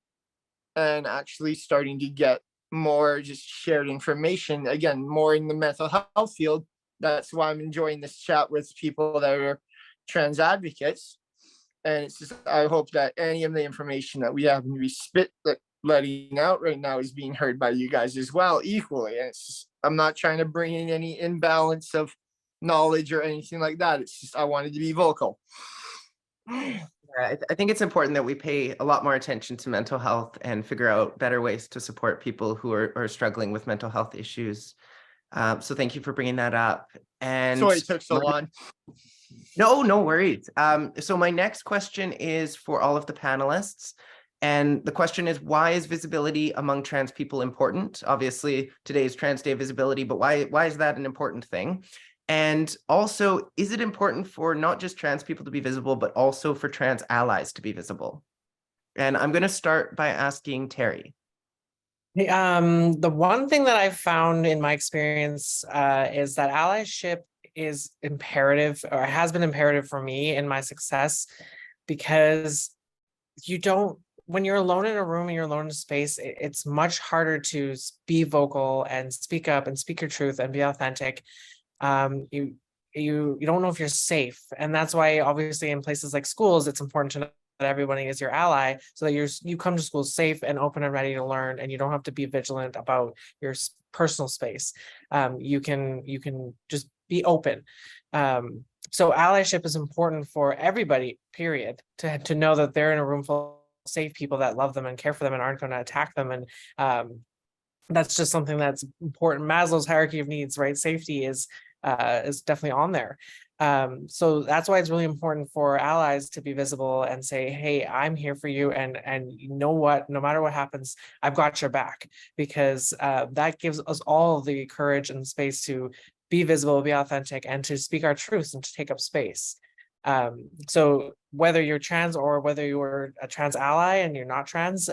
and actually starting to get more just shared information, again, more in the mental health field. That's why I'm enjoying this chat with people that are trans advocates. And it's just, I hope that any of the information that we have and we letting out right now is being heard by you guys as well, equally. And it's just, I'm not trying to bring in any imbalance of knowledge or anything like that. It's just, I wanted to be vocal. I think it's important that we pay a lot more attention to mental health and figure out better ways to support people who are struggling with mental health issues. So thank you for bringing that up. And sorry it took so long. No worries. So my next question is for all of the panelists. And the question is, why is visibility among trans people important? Obviously, today is Trans Day of Visibility, but why is that an important thing? And also, is it important for not just trans people to be visible, but also for trans allies to be visible? And I'm going to start by asking Teri. The one thing that I've found in my experience is that allyship is imperative, or has been imperative for me in my success, because when you're alone in a room and you're alone in a space, it's much harder to be vocal and speak up and speak your truth and be authentic. You don't know if you're safe, and that's why obviously in places like schools, it's important to know that everybody is your ally, so that you come to school safe and open and ready to learn, and you don't have to be vigilant about your personal space. You can just be open. So allyship is important for everybody, period, to know that they're in a room full of safe people that love them and care for them and aren't going to attack them. And that's just something that's important. Maslow's hierarchy of needs, right? Safety is definitely on there. So that's why it's really important for allies to be visible and say, hey, I'm here for you. And you know what, no matter what happens, I've got your back, because that gives us all the courage and space to be visible, be authentic, and to speak our truths and to take up space. So whether you're trans or whether you're a trans ally and you're not trans,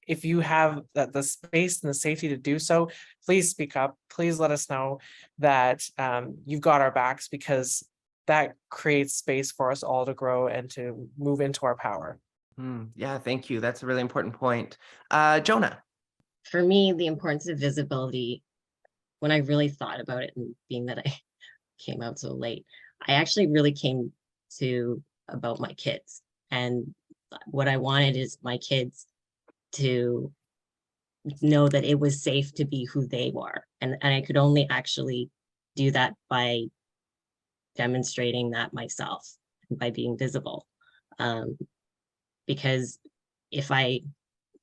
if you have the space and the safety to do so, please speak up. Please let us know that you've got our backs, because that creates space for us all to grow and to move into our power. Yeah, thank you. That's a really important point. Jona. For me, the importance of visibility, when I really thought about it, and being that I came out so late, I actually really came to about my kids. And what I wanted is my kids to know that it was safe to be who they were. And I could only actually do that by demonstrating that myself, and by being visible. Because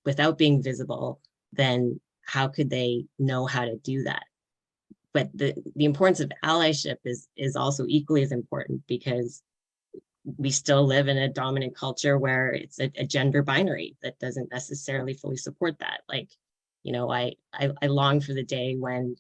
without being visible, then how could they know how to do that? But the importance of allyship is also equally as important, because we still live in a dominant culture where it's a gender binary that doesn't necessarily fully support that. Like, I long for the day when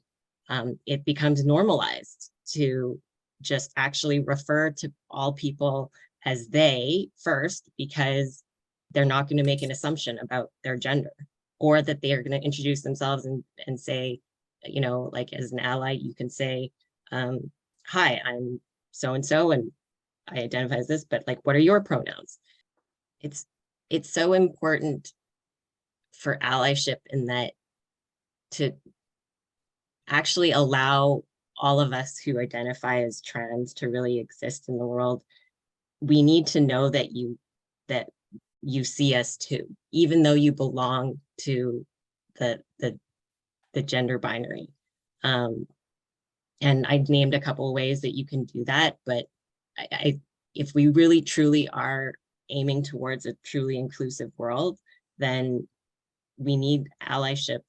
it becomes normalized to just actually refer to all people as they first, because they're not going to make an assumption about their gender, or that they are going to introduce themselves and say, like, as an ally, you can say, hi, I'm so-and-so and I identify as this, but like, what are your pronouns? It's so important for allyship in that to actually allow all of us who identify as trans to really exist in the world. We need to know that you see us too, even though you belong to the gender binary. And I named a couple of ways that you can do that, but if we really truly are aiming towards a truly inclusive world, then we need allyship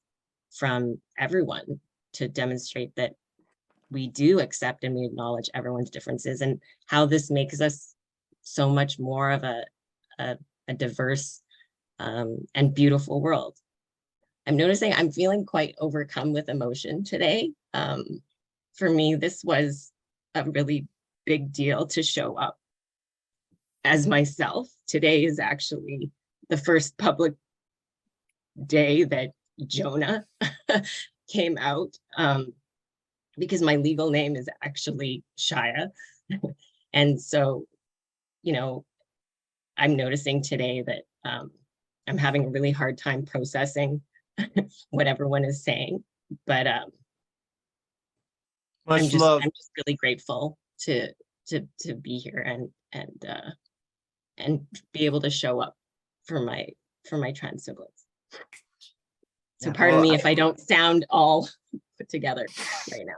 from everyone to demonstrate that we do accept and we acknowledge everyone's differences, and how this makes us so much more of a diverse and beautiful world. I'm noticing I'm feeling quite overcome with emotion today. For me, this was a really big deal to show up as myself. Today is actually the first public day that Jona came out, because my legal name is actually Shia. And so, you know, I'm noticing today that I'm having a really hard time processing what everyone is saying, but Much love. I'm just really grateful to be here and be able to show up for my trans siblings. So Yeah, pardon well, me if I don't sound all put together right now.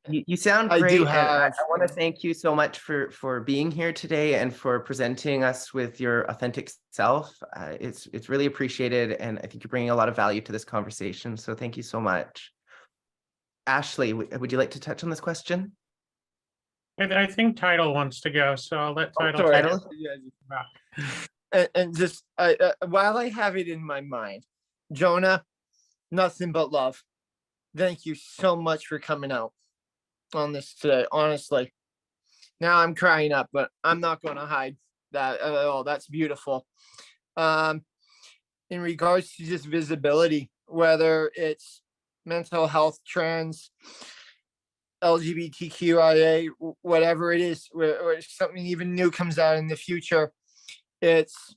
You sound I great. do And have- I want to thank you so much for being here today and for presenting us with your authentic self. It's really appreciated, and I think you're bringing a lot of value to this conversation. So thank you so much. Ashley, would you like to touch on this question? I think Tidal wants to go, so I'll let Tidal. Sorry. take it. And just while I have it in my mind, Jona, nothing but love. Thank you so much for coming out on this today. Honestly, now I'm crying up, but I'm not going to hide that at all. That's beautiful. In regards to just visibility, whether it's mental health, trans, LGBTQIA, whatever it is, or something even new comes out in the future, it's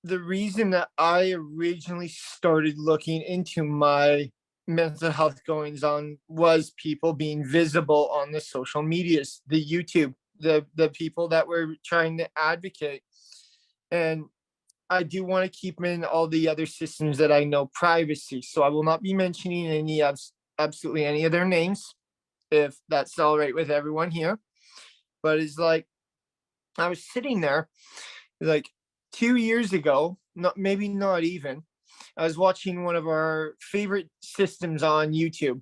the reason that I originally started looking into my mental health goings on was people being visible on the social medias, the YouTube, the people that were trying to advocate. And I do want to keep in all the other systems that I know privacy. So I will not be mentioning absolutely any of their names, if that's all right with everyone here. But it's like, I was sitting there like 2 years ago, maybe not even, I was watching one of our favorite systems on YouTube,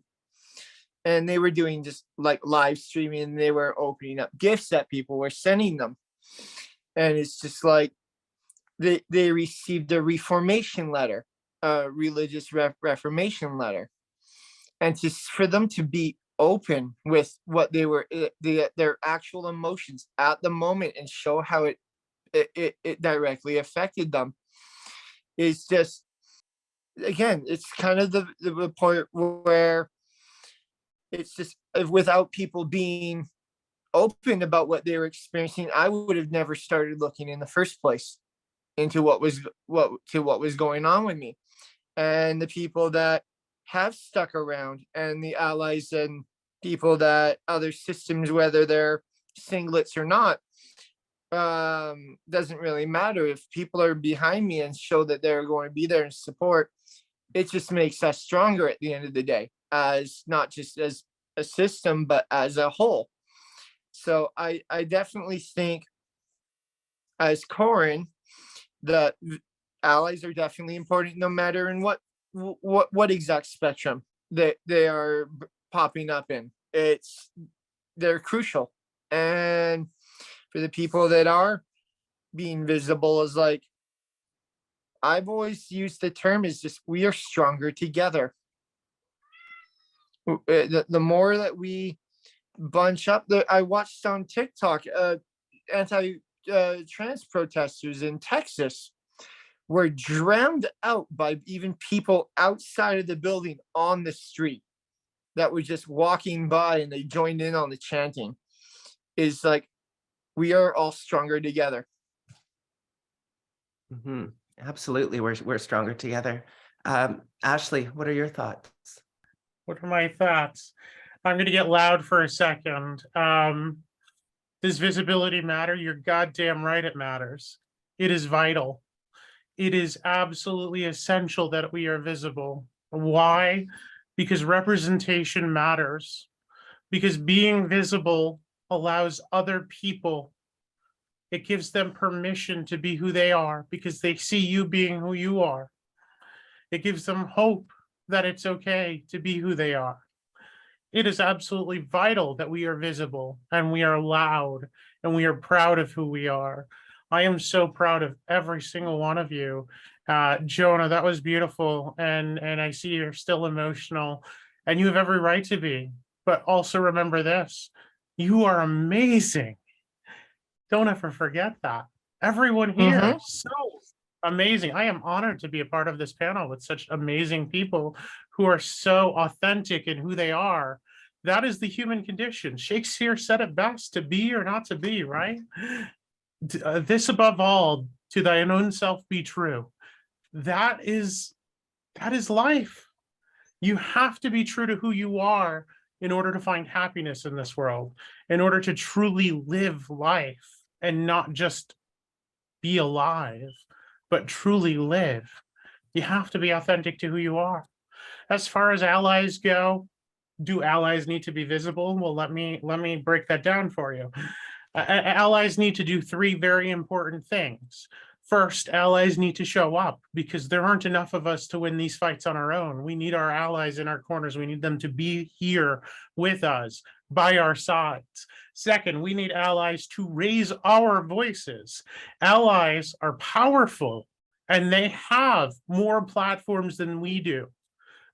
and they were doing just like live streaming, and they were opening up gifts that people were sending them. And it's just like, they received a reformation letter, a religious reformation letter. And for them to be open with what they were, their actual emotions at the moment, and show how it directly affected them, is just, again, it's kind of the point where it's just, without people being open about what they were experiencing, I would have never started looking in the first place into what was going on with me. And the people that have stuck around, and the allies and people that other systems, whether they're singlets or not, doesn't really matter. If people are behind me and show that they're going to be there and support, it just makes us stronger at the end of the day, as not just as a system, but as a whole. So I definitely think, as Corin, that allies are definitely important, no matter in what exact spectrum that they are popping up in. They're crucial. And for the people that are being visible, is like, I've always used the term is just, we are stronger together. The more that we bunch up, I watched on TikTok, anti-trans protesters in Texas were drowned out by even people outside of the building on the street. that were just walking by and they joined in on the chanting is like, we are all stronger together. Absolutely, we're stronger together. Ashley, what are your thoughts? What are my thoughts? I'm going to get loud for a second. Does visibility matter? You're goddamn right it matters. It is vital. It is absolutely essential that we are visible. Why? Because representation matters. Because being visible allows other people, it gives them permission to be who they are because they see you being who you are. It gives them hope that it's okay to be who they are. It is absolutely vital that we are visible and we are loud and we are proud of who we are. I am so proud of every single one of you. Jona, that was beautiful. And I see you're still emotional and you have every right to be. But also remember this, you are amazing. Don't ever forget that. Everyone here is so amazing. I am honored to be a part of this panel with such amazing people who are so authentic in who they are. That is the human condition. Shakespeare said it best, to be or not to be, right? This above all, to thine own self be true. That is life. You have to be true to who you are in order to find happiness in this world, in order to truly live life and not just be alive, but truly live. You have to be authentic to who you are. As far as allies go, do allies need to be visible? Well, let me break that down for you. Allies need to do three very important things. First, allies need to show up because there aren't enough of us to win these fights on our own. We need our allies in our corners. We need them to be here with us, by our sides. Second, we need allies to raise our voices. Allies are powerful and they have more platforms than we do,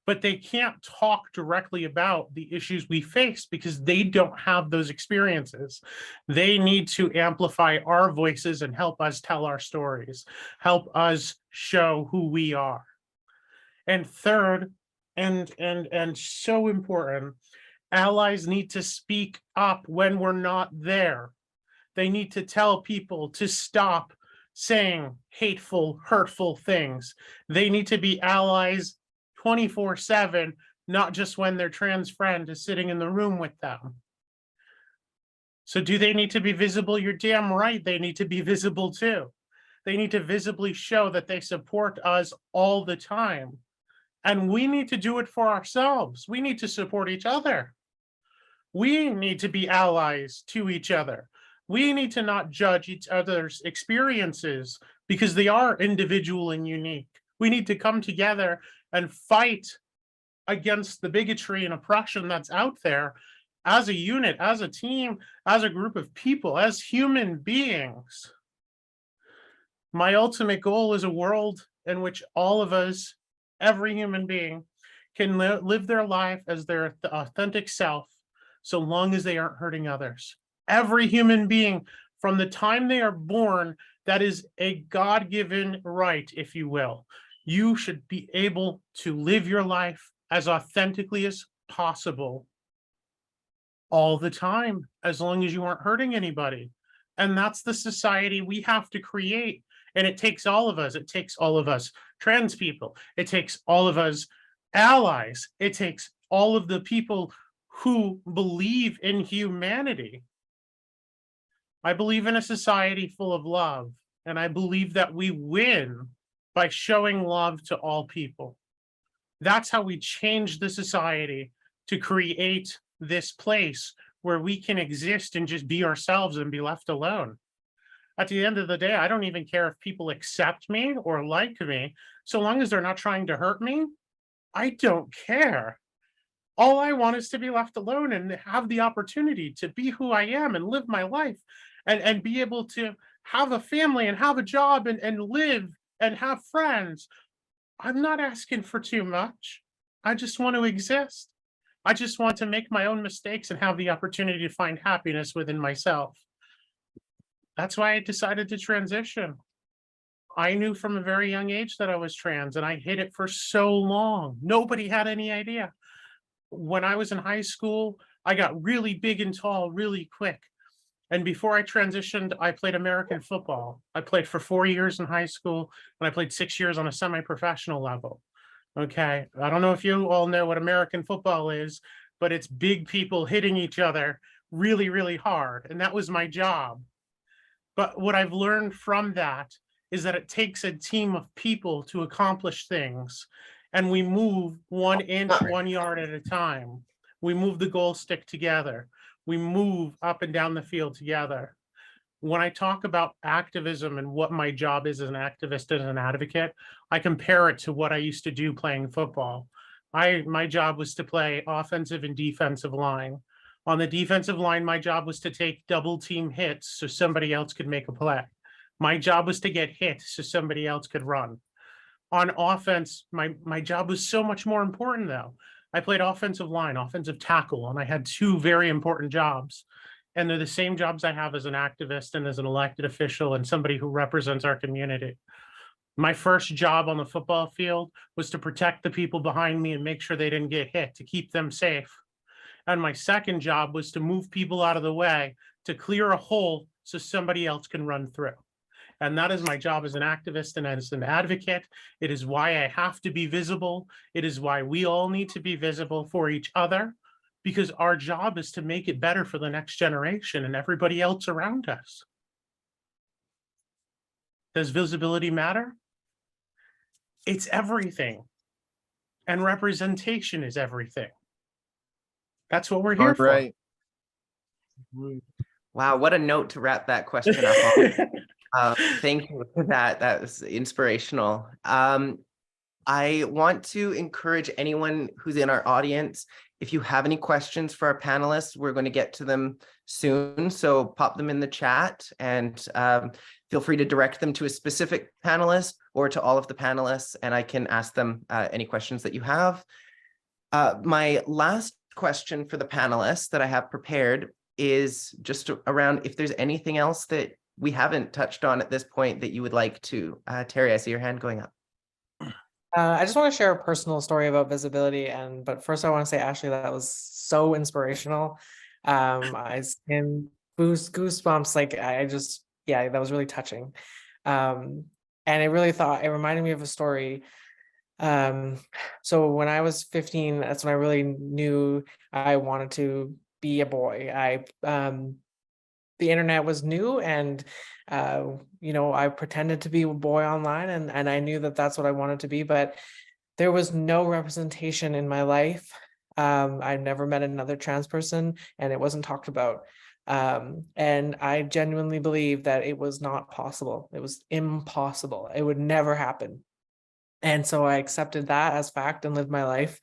but they can't talk directly about the issues we face because they don't have those experiences. They need to amplify our voices and help us tell our stories, help us show who we are. And third, and so important, allies need to speak up when we're not there. They need to tell people to stop saying hateful, hurtful things. They need to be allies 24/7, not just when their trans friend is sitting in the room with them. So do they need to be visible? You're damn right, they need to be visible too. They need to visibly show that they support us all the time. And we need to do it for ourselves. We need to support each other. We need to be allies to each other. We need to not judge each other's experiences because they are individual and unique. We need to come together and fight against the bigotry and oppression that's out there as a unit, as a team, as a group of people, as human beings. My ultimate goal is a world in which all of us, every human being, can live their life as their authentic self, so long as they aren't hurting others. Every human being, from the time they are born, that is a God-given right, if you will. You should be able to live your life as authentically as possible all the time, as long as you aren't hurting anybody. And that's the society we have to create. And it takes all of us. It takes all of us trans people. It takes all of us allies. It takes all of the people who believe in humanity. I believe in a society full of love, and I believe that we win by showing love to all people. That's how we change the society to create this place where we can exist and just be ourselves and be left alone. At the end of the day, I don't even care if people accept me or like me, so long as they're not trying to hurt me. I don't care. All I want is to be left alone and have the opportunity to be who I am and live my life and be able to have a family and have a job and live and have friends. I'm not asking for too much. I just want to exist. I just want to make my own mistakes and have the opportunity to find happiness within myself. That's why I decided to transition. I knew from a very young age that I was trans and I hid it for so long. Nobody had any idea. when I was in high school, I got really big and tall really quick. And before I transitioned, I played American football. I played for 4 years in high school, and I played 6 years on a semi-professional level. Okay, I don't know if you all know what American football is, but it's big people hitting each other really, really hard. And that was my job. But what I've learned from that is that it takes a team of people to accomplish things. And we move 1 inch, 1 yard at a time. We move the goal stick together. We move up and down the field together. When I talk about activism and what my job is as an activist and an advocate, I compare it to what I used to do playing football. My job was to play offensive and defensive line. On the defensive line, my job was to take double team hits so somebody else could make a play. My job was to get hit so somebody else could run. On offense, my job was so much more important though. I played offensive line, offensive tackle, and I had 2 very important jobs. And they're the same jobs I have as an activist and as an elected official and somebody who represents our community. My first job on the football field was to protect the people behind me and make sure they didn't get hit, to keep them safe. And my second job was to move people out of the way, to clear a hole so somebody else can run through. And that is my job as an activist and as an advocate. It is why I have to be visible. It is why we all need to be visible for each other, because our job is to make it better for the next generation and everybody else around us. Does visibility matter? It's everything. And representation is everything. That's what we're here for. Right. Wow, what a note to wrap that question up on. Thank you for that. That was inspirational. I want to encourage anyone who's in our audience, if you have any questions for our panelists, we're going to get to them soon. So pop them in the chat and feel free to direct them to a specific panelist or to all of the panelists, and I can ask them any questions that you have. My last question for the panelists that I have prepared is just around if there's anything else that we haven't touched on at this point that you would like to. Teri, I see your hand going up. I just want to share a personal story about visibility, but first I want to say, Ashley, that was so inspirational. I and goosebumps, like yeah, that was really touching. And it reminded me of a story. So when I was 15, that's when I really knew I wanted to be a boy. The internet was new, and I pretended to be a boy online, and I knew that that's what I wanted to be, but there was no representation in my life. I never met another trans person, and it wasn't talked about. And I genuinely believe that it was not possible. It was impossible. It would never happen. And so I accepted that as fact and lived my life,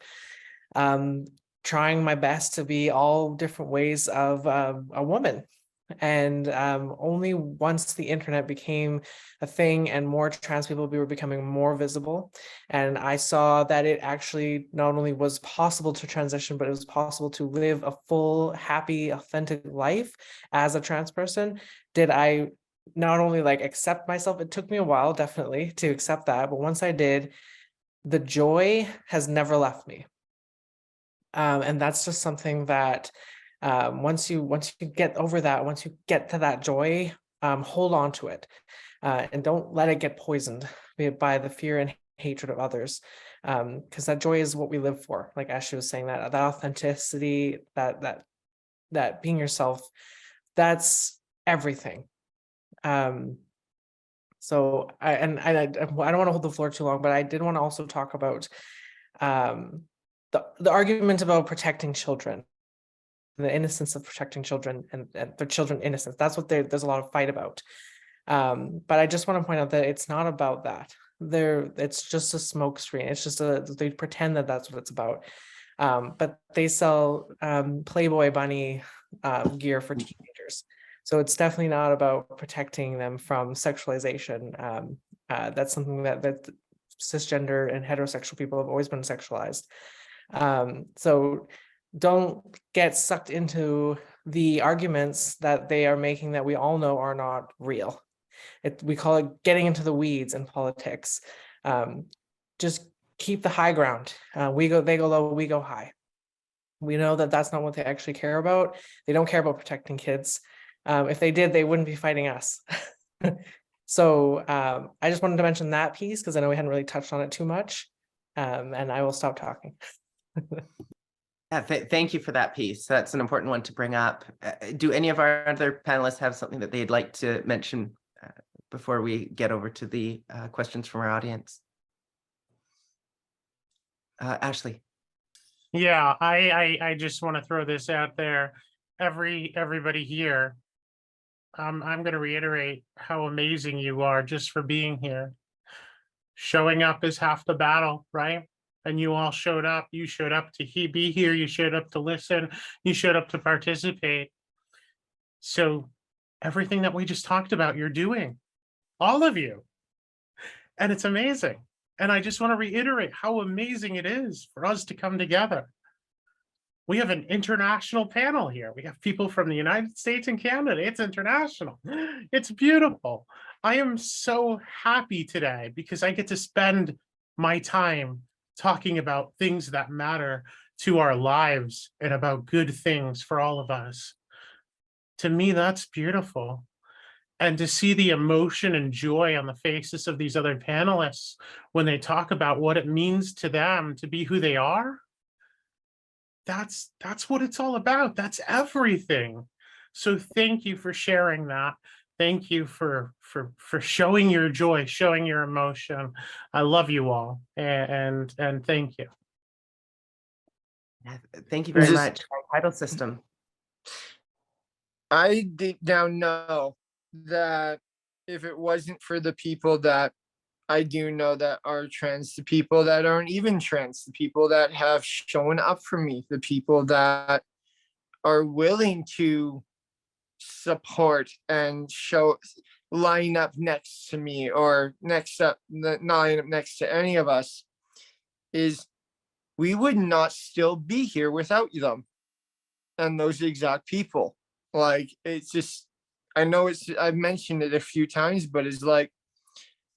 trying my best to be all different ways of a woman. And only once the internet became a thing and more trans people were becoming more visible, and I saw that it actually not only was possible to transition, but it was possible to live a full, happy, authentic life as a trans person, did I not only accept myself. It took me a while, definitely, to accept that, but once I did, the joy has never left me. And that's just something that once you get over that, once you get to that joy, hold on to it, and don't let it get poisoned by the fear and hatred of others, because that joy is what we live for. Like Ashley was saying, that authenticity, that being yourself, that's everything. So I don't want to hold the floor too long, but I did want to also talk about the argument about protecting children, the innocence of protecting children, and the children innocence. That's what there's a lot of fight about. But I just want to point out that it's not about that. It's just a smokescreen. It's just they pretend that that's what it's about. But they sell Playboy bunny gear for teenagers. So it's definitely not about protecting them from sexualization. That's something that cisgender and heterosexual people have always been sexualized. So don't get sucked into the arguments that they are making that we all know are not real. We call it getting into the weeds in politics. Just keep the high ground. They go low, we go high. We know that that's not what they actually care about. They don't care about protecting kids. If they did, they wouldn't be fighting us. So I just wanted to mention that piece because I know we hadn't really touched on it too much. And I will stop talking. Yeah, thank you for that piece. That's an important one to bring up. Do any of our other panelists have something that they'd like to mention before we get over to the questions from our audience? Ashley. Yeah, I just want to throw this out there. Everybody here, I'm going to reiterate how amazing you are just for being here. Showing up is half the battle, right? And you all showed up. You showed up to be here. You showed up to listen. You showed up to participate. So everything that we just talked about, you're doing, all of you. And it's amazing. And I just want to reiterate how amazing it is for us to come together. We have an international panel here. We have people from the United States and Canada. It's international. It's beautiful. I am so happy today because I get to spend my time talking about things that matter to our lives and about good things for all of us. To me, that's beautiful. And to see the emotion and joy on the faces of these other panelists when they talk about what it means to them to be who they are, that's what it's all about. That's everything. So thank you for sharing that. Thank you for showing your joy, showing your emotion. I love you all, and thank you. Thank you very much. Tidal System. I deep down know that if it wasn't for the people that I do know that are trans, the people that aren't even trans, the people that have shown up for me, the people that are willing to support and line up next to me or not line up next to any of us, is we would not still be here without them. And those exact people. Like, it's just, I know I've mentioned it a few times, but it's like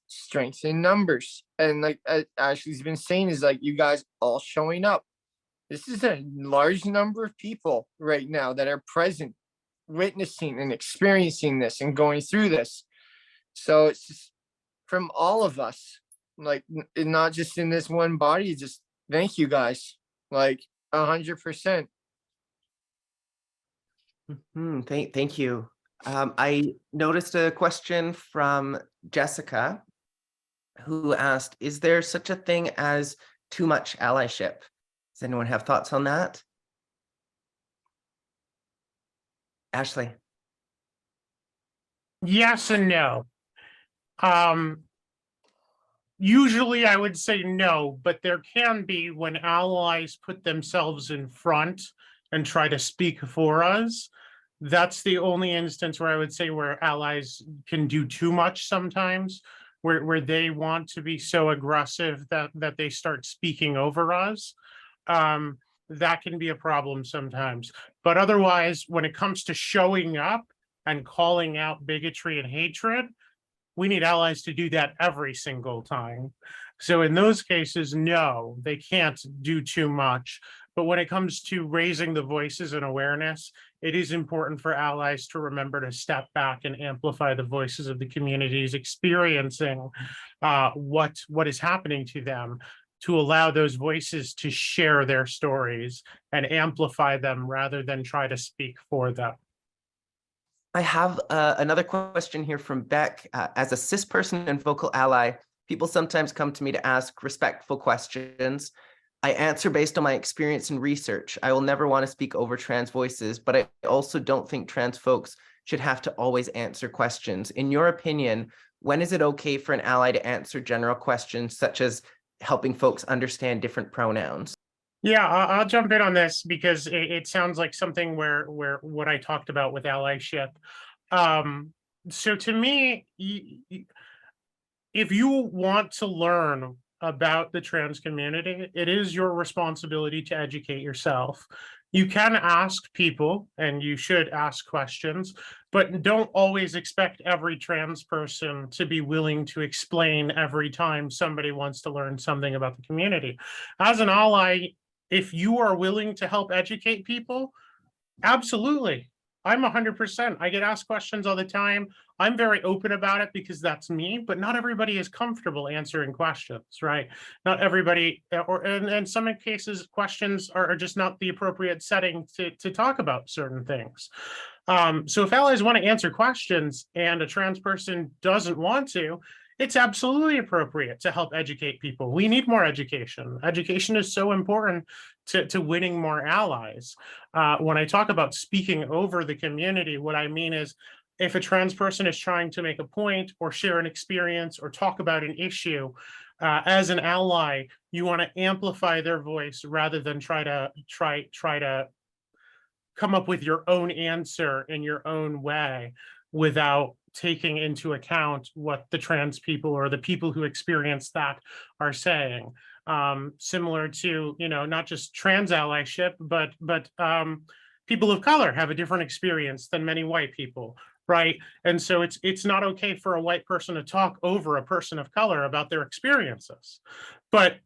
strength in numbers. And like Ashley's been saying, is like you guys all showing up. This is a large number of people right now that are present, witnessing and experiencing this and going through this. So it's just from all of us, like not just in this one body, just thank you guys, like 100%. Thank you. I noticed a question from Jessica, who asked, is there such a thing as too much allyship? Does anyone have thoughts on that? Ashley. Yes and no. Usually I would say no, but there can be when allies put themselves in front and try to speak for us. That's the only instance where I would say where allies can do too much sometimes, where they want to be so aggressive that they start speaking over us. That can be a problem sometimes. But otherwise, when it comes to showing up and calling out bigotry and hatred, we need allies to do that every single time. So in those cases, no, they can't do too much. But when it comes to raising the voices and awareness, it is important for allies to remember to step back and amplify the voices of the communities experiencing what is happening to them, to allow those voices to share their stories and amplify them rather than try to speak for them. I have another question here from Beck. As a cis person and vocal ally, people sometimes come to me to ask respectful questions. I answer based on my experience and research. I will never want to speak over trans voices, but I also don't think trans folks should have to always answer questions. In your opinion, when is it okay for an ally to answer general questions, such as helping folks understand different pronouns? Yeah, I'll jump in on this because it sounds like something where what I talked about with allyship. So to me, if you want to learn about the trans community, it is your responsibility to educate yourself. You can ask people and you should ask questions, but don't always expect every trans person to be willing to explain every time somebody wants to learn something about the community. As an ally, if you are willing to help educate people, absolutely. I'm 100%. I get asked questions all the time. I'm very open about it because that's me, but not everybody is comfortable answering questions, right? Not everybody, or in some cases, questions are just not the appropriate setting to talk about certain things. So if allies want to answer questions and a trans person doesn't want to, it's absolutely appropriate to help educate people. We need more education. Education is so important to winning more allies. When I talk about speaking over the community, what I mean is if a trans person is trying to make a point or share an experience or talk about an issue, as an ally, you want to amplify their voice rather than try to come up with your own answer in your own way without taking into account what the trans people or the people who experience that are saying. Similar to, not just trans allyship, but people of color have a different experience than many white people, right? And so it's not okay for a white person to talk over a person of color about their experiences, but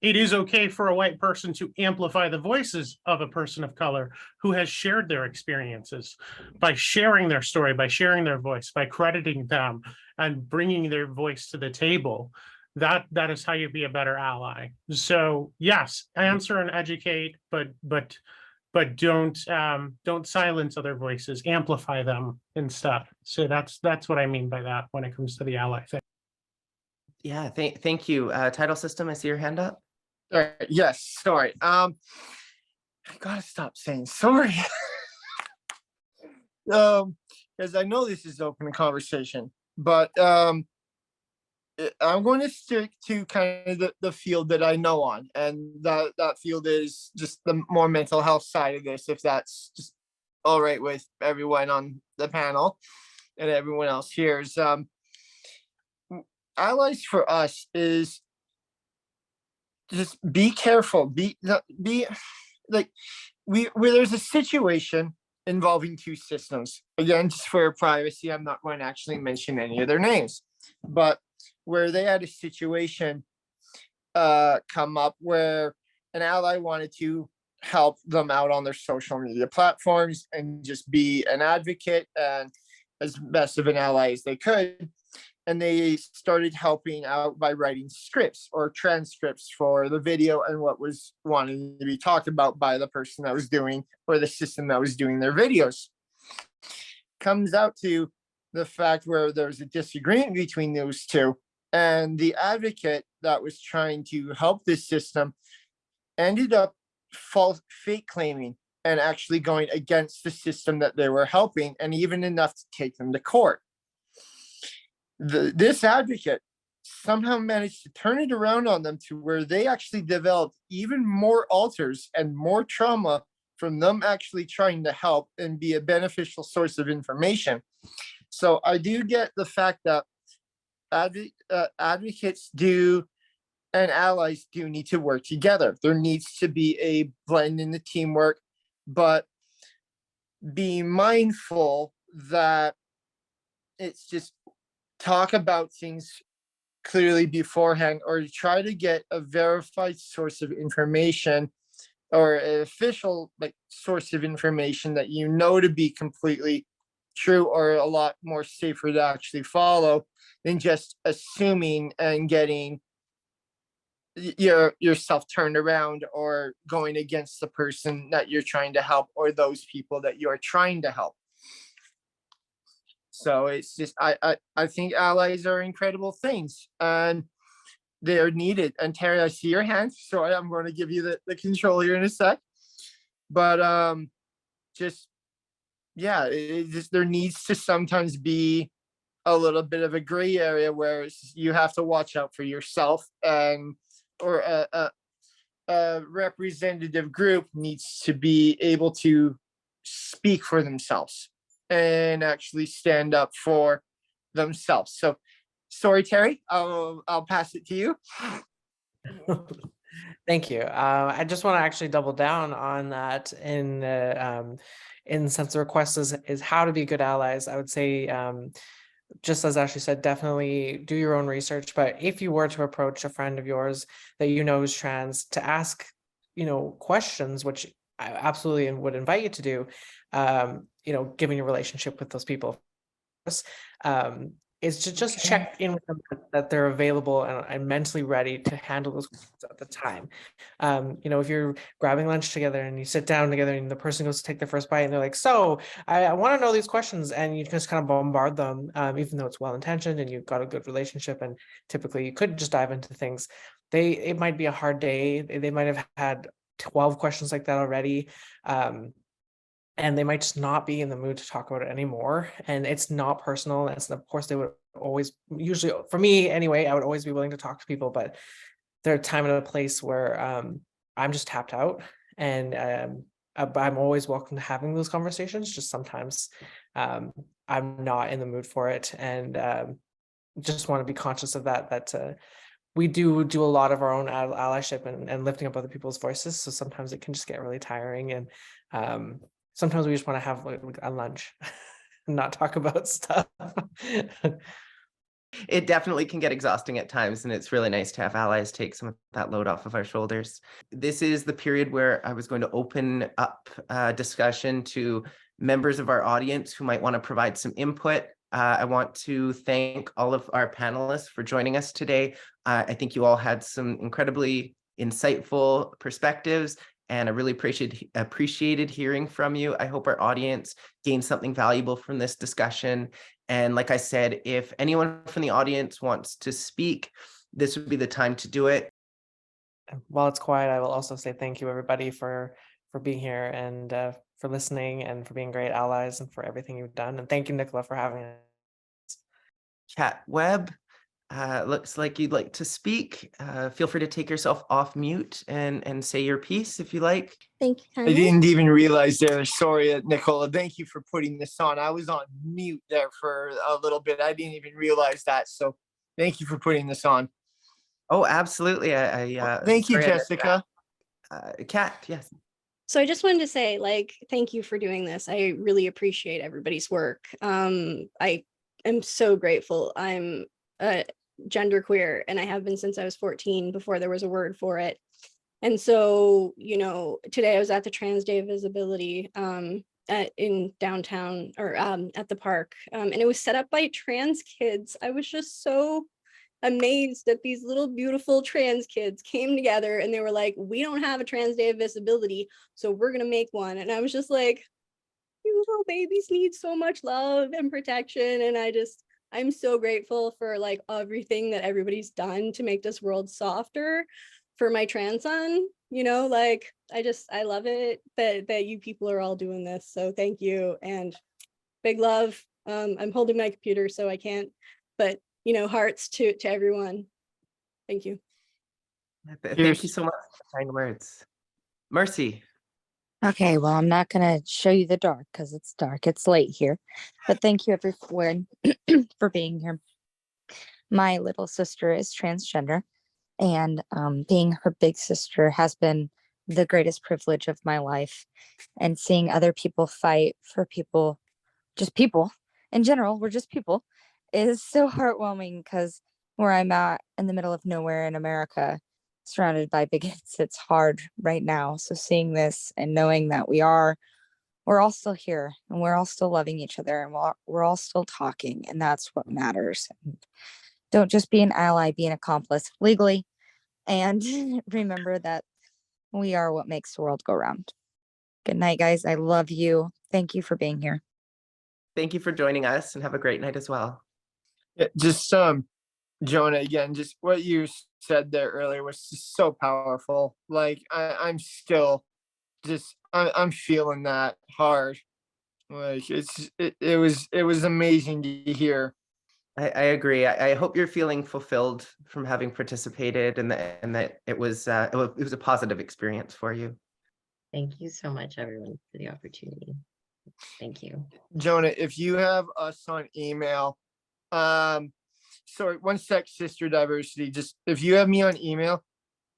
it is okay for a white person to amplify the voices of a person of color who has shared their experiences by sharing their story, by sharing their voice, by crediting them and bringing their voice to the table. That is how you be a better ally. So yes, answer and educate, but don't silence other voices, amplify them instead. So that's what I mean by that when it comes to the ally thing. Yeah, thank you. Tidal System, I see your hand up. All right, yes, sorry. I gotta stop saying sorry. Because I know this is open conversation, but I'm going to stick to kind of the field that I know on, and that field is just the more mental health side of this, if that's just all right with everyone on the panel and everyone else here. Is allies for us is just be careful, be like where there's a situation involving two systems. Again, just for privacy, I'm not going to actually mention any of their names, but where they had a situation come up where an ally wanted to help them out on their social media platforms and just be an advocate and as best of an ally as they could. And they started helping out by writing scripts or transcripts for the video and what was wanting to be talked about by the person that was doing, or the system that was doing their videos. Comes out to the fact where there's a disagreement between those two, and the advocate that was trying to help this system ended up fake claiming and actually going against the system that they were helping, and even enough to take them to court. This advocate somehow managed to turn it around on them to where they actually developed even more alters and more trauma from them actually trying to help and be a beneficial source of information. So I do get the fact that advocates do and allies do need to work together. There needs to be a blend in the teamwork, but be mindful that it's just talk about things clearly beforehand, or try to get a verified source of information or an official source of information that you know to be completely true or a lot more safer to actually follow than just assuming and getting yourself turned around or going against the person that you're trying to help or those people that you're trying to help. So it's just, I think allies are incredible things and they're needed. And Teri, I see your hand, so I'm going to give you the control here in a sec. But just, yeah, there needs to sometimes be a little bit of a gray area where you have to watch out for yourself, and or a representative group needs to be able to speak for themselves and actually stand up for themselves. So sorry, Teri, I'll pass it to you. Thank you. I just want to actually double down on that in since the request is how to be good allies. I would say, just as Ashley said, definitely do your own research. But if you were to approach a friend of yours that you know is trans, to ask, questions, which I absolutely would invite you to do, given your relationship with those people, is to just check in with them that they're available and mentally ready to handle those questions at the time. If you're grabbing lunch together and you sit down together and the person goes to take their first bite and they're like, so I want to know these questions, and you just kind of bombard them, even though it's well-intentioned and you've got a good relationship and typically you could just dive into things. It might be a hard day. They might have had 12 questions like that already. And they might just not be in the mood to talk about it anymore. And it's not personal. And of course, they would always, usually for me anyway, I would always be willing to talk to people, but there are a time and a place where I'm just tapped out, and I'm always welcome to having those conversations. Just sometimes I'm not in the mood for it, and just want to be conscious of that we do a lot of our own allyship and lifting up other people's voices. So sometimes it can just get really tiring, and sometimes we just want to have like a lunch and not talk about stuff. It definitely can get exhausting at times, and it's really nice to have allies take some of that load off of our shoulders. This is the period where I was going to open up discussion to members of our audience who might want to provide some input. I want to thank all of our panelists for joining us today. I think you all had some incredibly insightful perspectives, and I really appreciated hearing from you. I hope our audience gained something valuable from this discussion. And like I said, if anyone from the audience wants to speak, this would be the time to do it. While it's quiet, I will also say thank you, everybody, for being here and for listening and for being great allies and for everything you've done. And thank you, Nicola, for having us. Kat Webb, looks like you'd like to speak. Feel free to take yourself off mute and say your piece if you like. Thank you I kindly. didn't even realize there. Sorry, Nicola. Thank you for putting this on. I was on mute there for a little bit. I didn't even realize that. So thank you for putting this on. Oh, absolutely. Thank you, Jessica. Kat, yes. So I just wanted to say, thank you for doing this. I really appreciate everybody's work. I am so grateful. I'm genderqueer, and I have been since I was 14, before there was a word for it. And so, today I was at the Trans Day of Visibility in downtown, or at the park, and it was set up by trans kids. I was just so amazed that these little beautiful trans kids came together and they were like, we don't have a Trans Day of Visibility, so we're gonna make one. And I was just like, you little babies need so much love and protection. And I'm so grateful for everything that everybody's done to make this world softer for my trans son. I love it that you people are all doing this. So thank you, and big love. I'm holding my computer so I can't, but hearts to everyone. Thank you. Thank you so much for the kind words. Mercy. Okay, well, I'm not going to show you the dark because it's dark. It's late here. But thank you, everyone, for being here. My little sister is transgender, and being her big sister has been the greatest privilege of my life. And seeing other people fight for people, just people in general, we're just people, is so heartwarming, because where I'm at in the middle of nowhere in America, surrounded by bigots, it's hard right now. So seeing this and knowing that we're all still here, and we're all still loving each other, and we're all still talking, and that's what matters. And don't just be an ally, be an accomplice legally, and remember that we are what makes the world go round. Good night, guys. I love you. Thank you for being here. Thank you for joining us, and have a great night as well. Yeah, just Jona, again, just what you said there earlier was just so powerful. I'm still I'm feeling that hard. It was amazing to hear. I agree. I hope you're feeling fulfilled from having participated, and that it was a positive experience for you. Thank you so much, everyone, for the opportunity. Thank you. Jona, if you have us on email, sorry, one sec, Sister Diversity, just if you have me on email,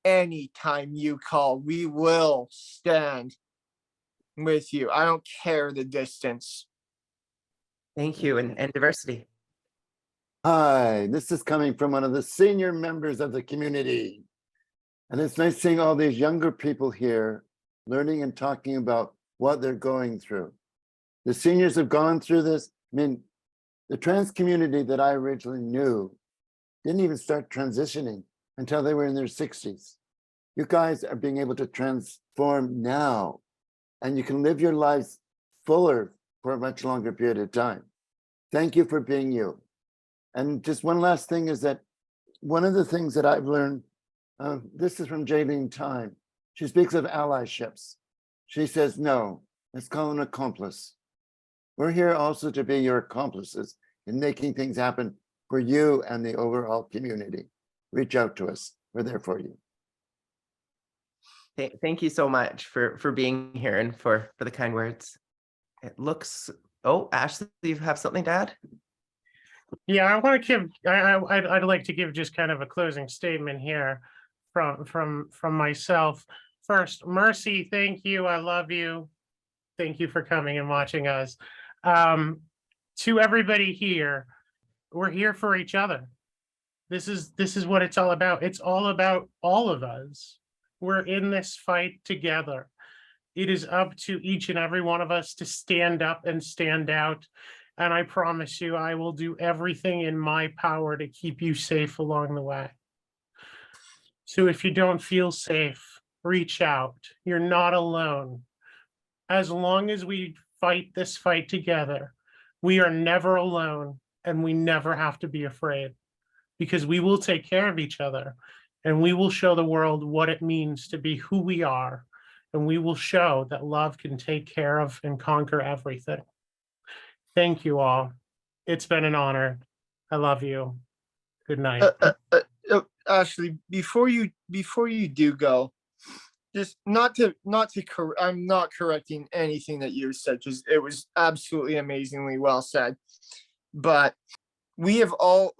anytime you call, we will stand with you. I don't care the distance. Thank you. And diversity. Hi, this is coming from one of the senior members of the community. And it's nice seeing all these younger people here learning and talking about what they're going through. The seniors have gone through this. I mean, the trans community that I originally knew didn't even start transitioning until they were in their 60s. You guys are being able to transform now, and you can live your lives fuller for a much longer period of time. Thank you for being you. And just one last thing is that one of the things that I've learned, this is from Jaylene Time. She speaks of allyships. She says, no, let's call an accomplice. We're here also to be your accomplices in making things happen for you and the overall community. Reach out to us. We're there for you. Thank you so much for being here and for the kind words. It looks, oh, Ashley, you have something to add? Yeah, I want to give, I'd like to give just kind of a closing statement here from myself. First, Mercy, thank you. I love you. Thank you for coming and watching us. To everybody here, we're here for each other. This is what it's all about. It's all about all of us. We're in this fight together. It is up to each and every one of us to stand up and stand out. And I promise you, I will do everything in my power to keep you safe along the way. So if you don't feel safe, reach out. You're not alone. As long as we fight this fight together, we are never alone, and we never have to be afraid, because we will take care of each other, and we will show the world what it means to be who we are, and we will show that love can take care of and conquer everything. Thank you all. It's been an honor. I love you. Good night. Ashley, before you do go, just I'm not correcting anything that you said, because it was absolutely amazingly well said. But we have all,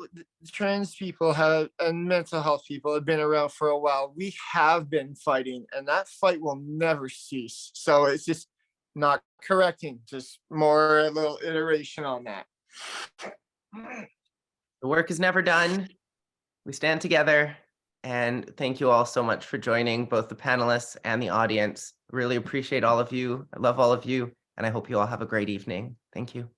trans people have, and mental health people have been around for a while. We have been fighting, and that fight will never cease. So it's just not correcting, just more a little iteration on that. The work is never done. We stand together. And thank you all so much for joining, both the panelists and the audience. Really appreciate all of you. I love all of you. And I hope you all have a great evening. Thank you.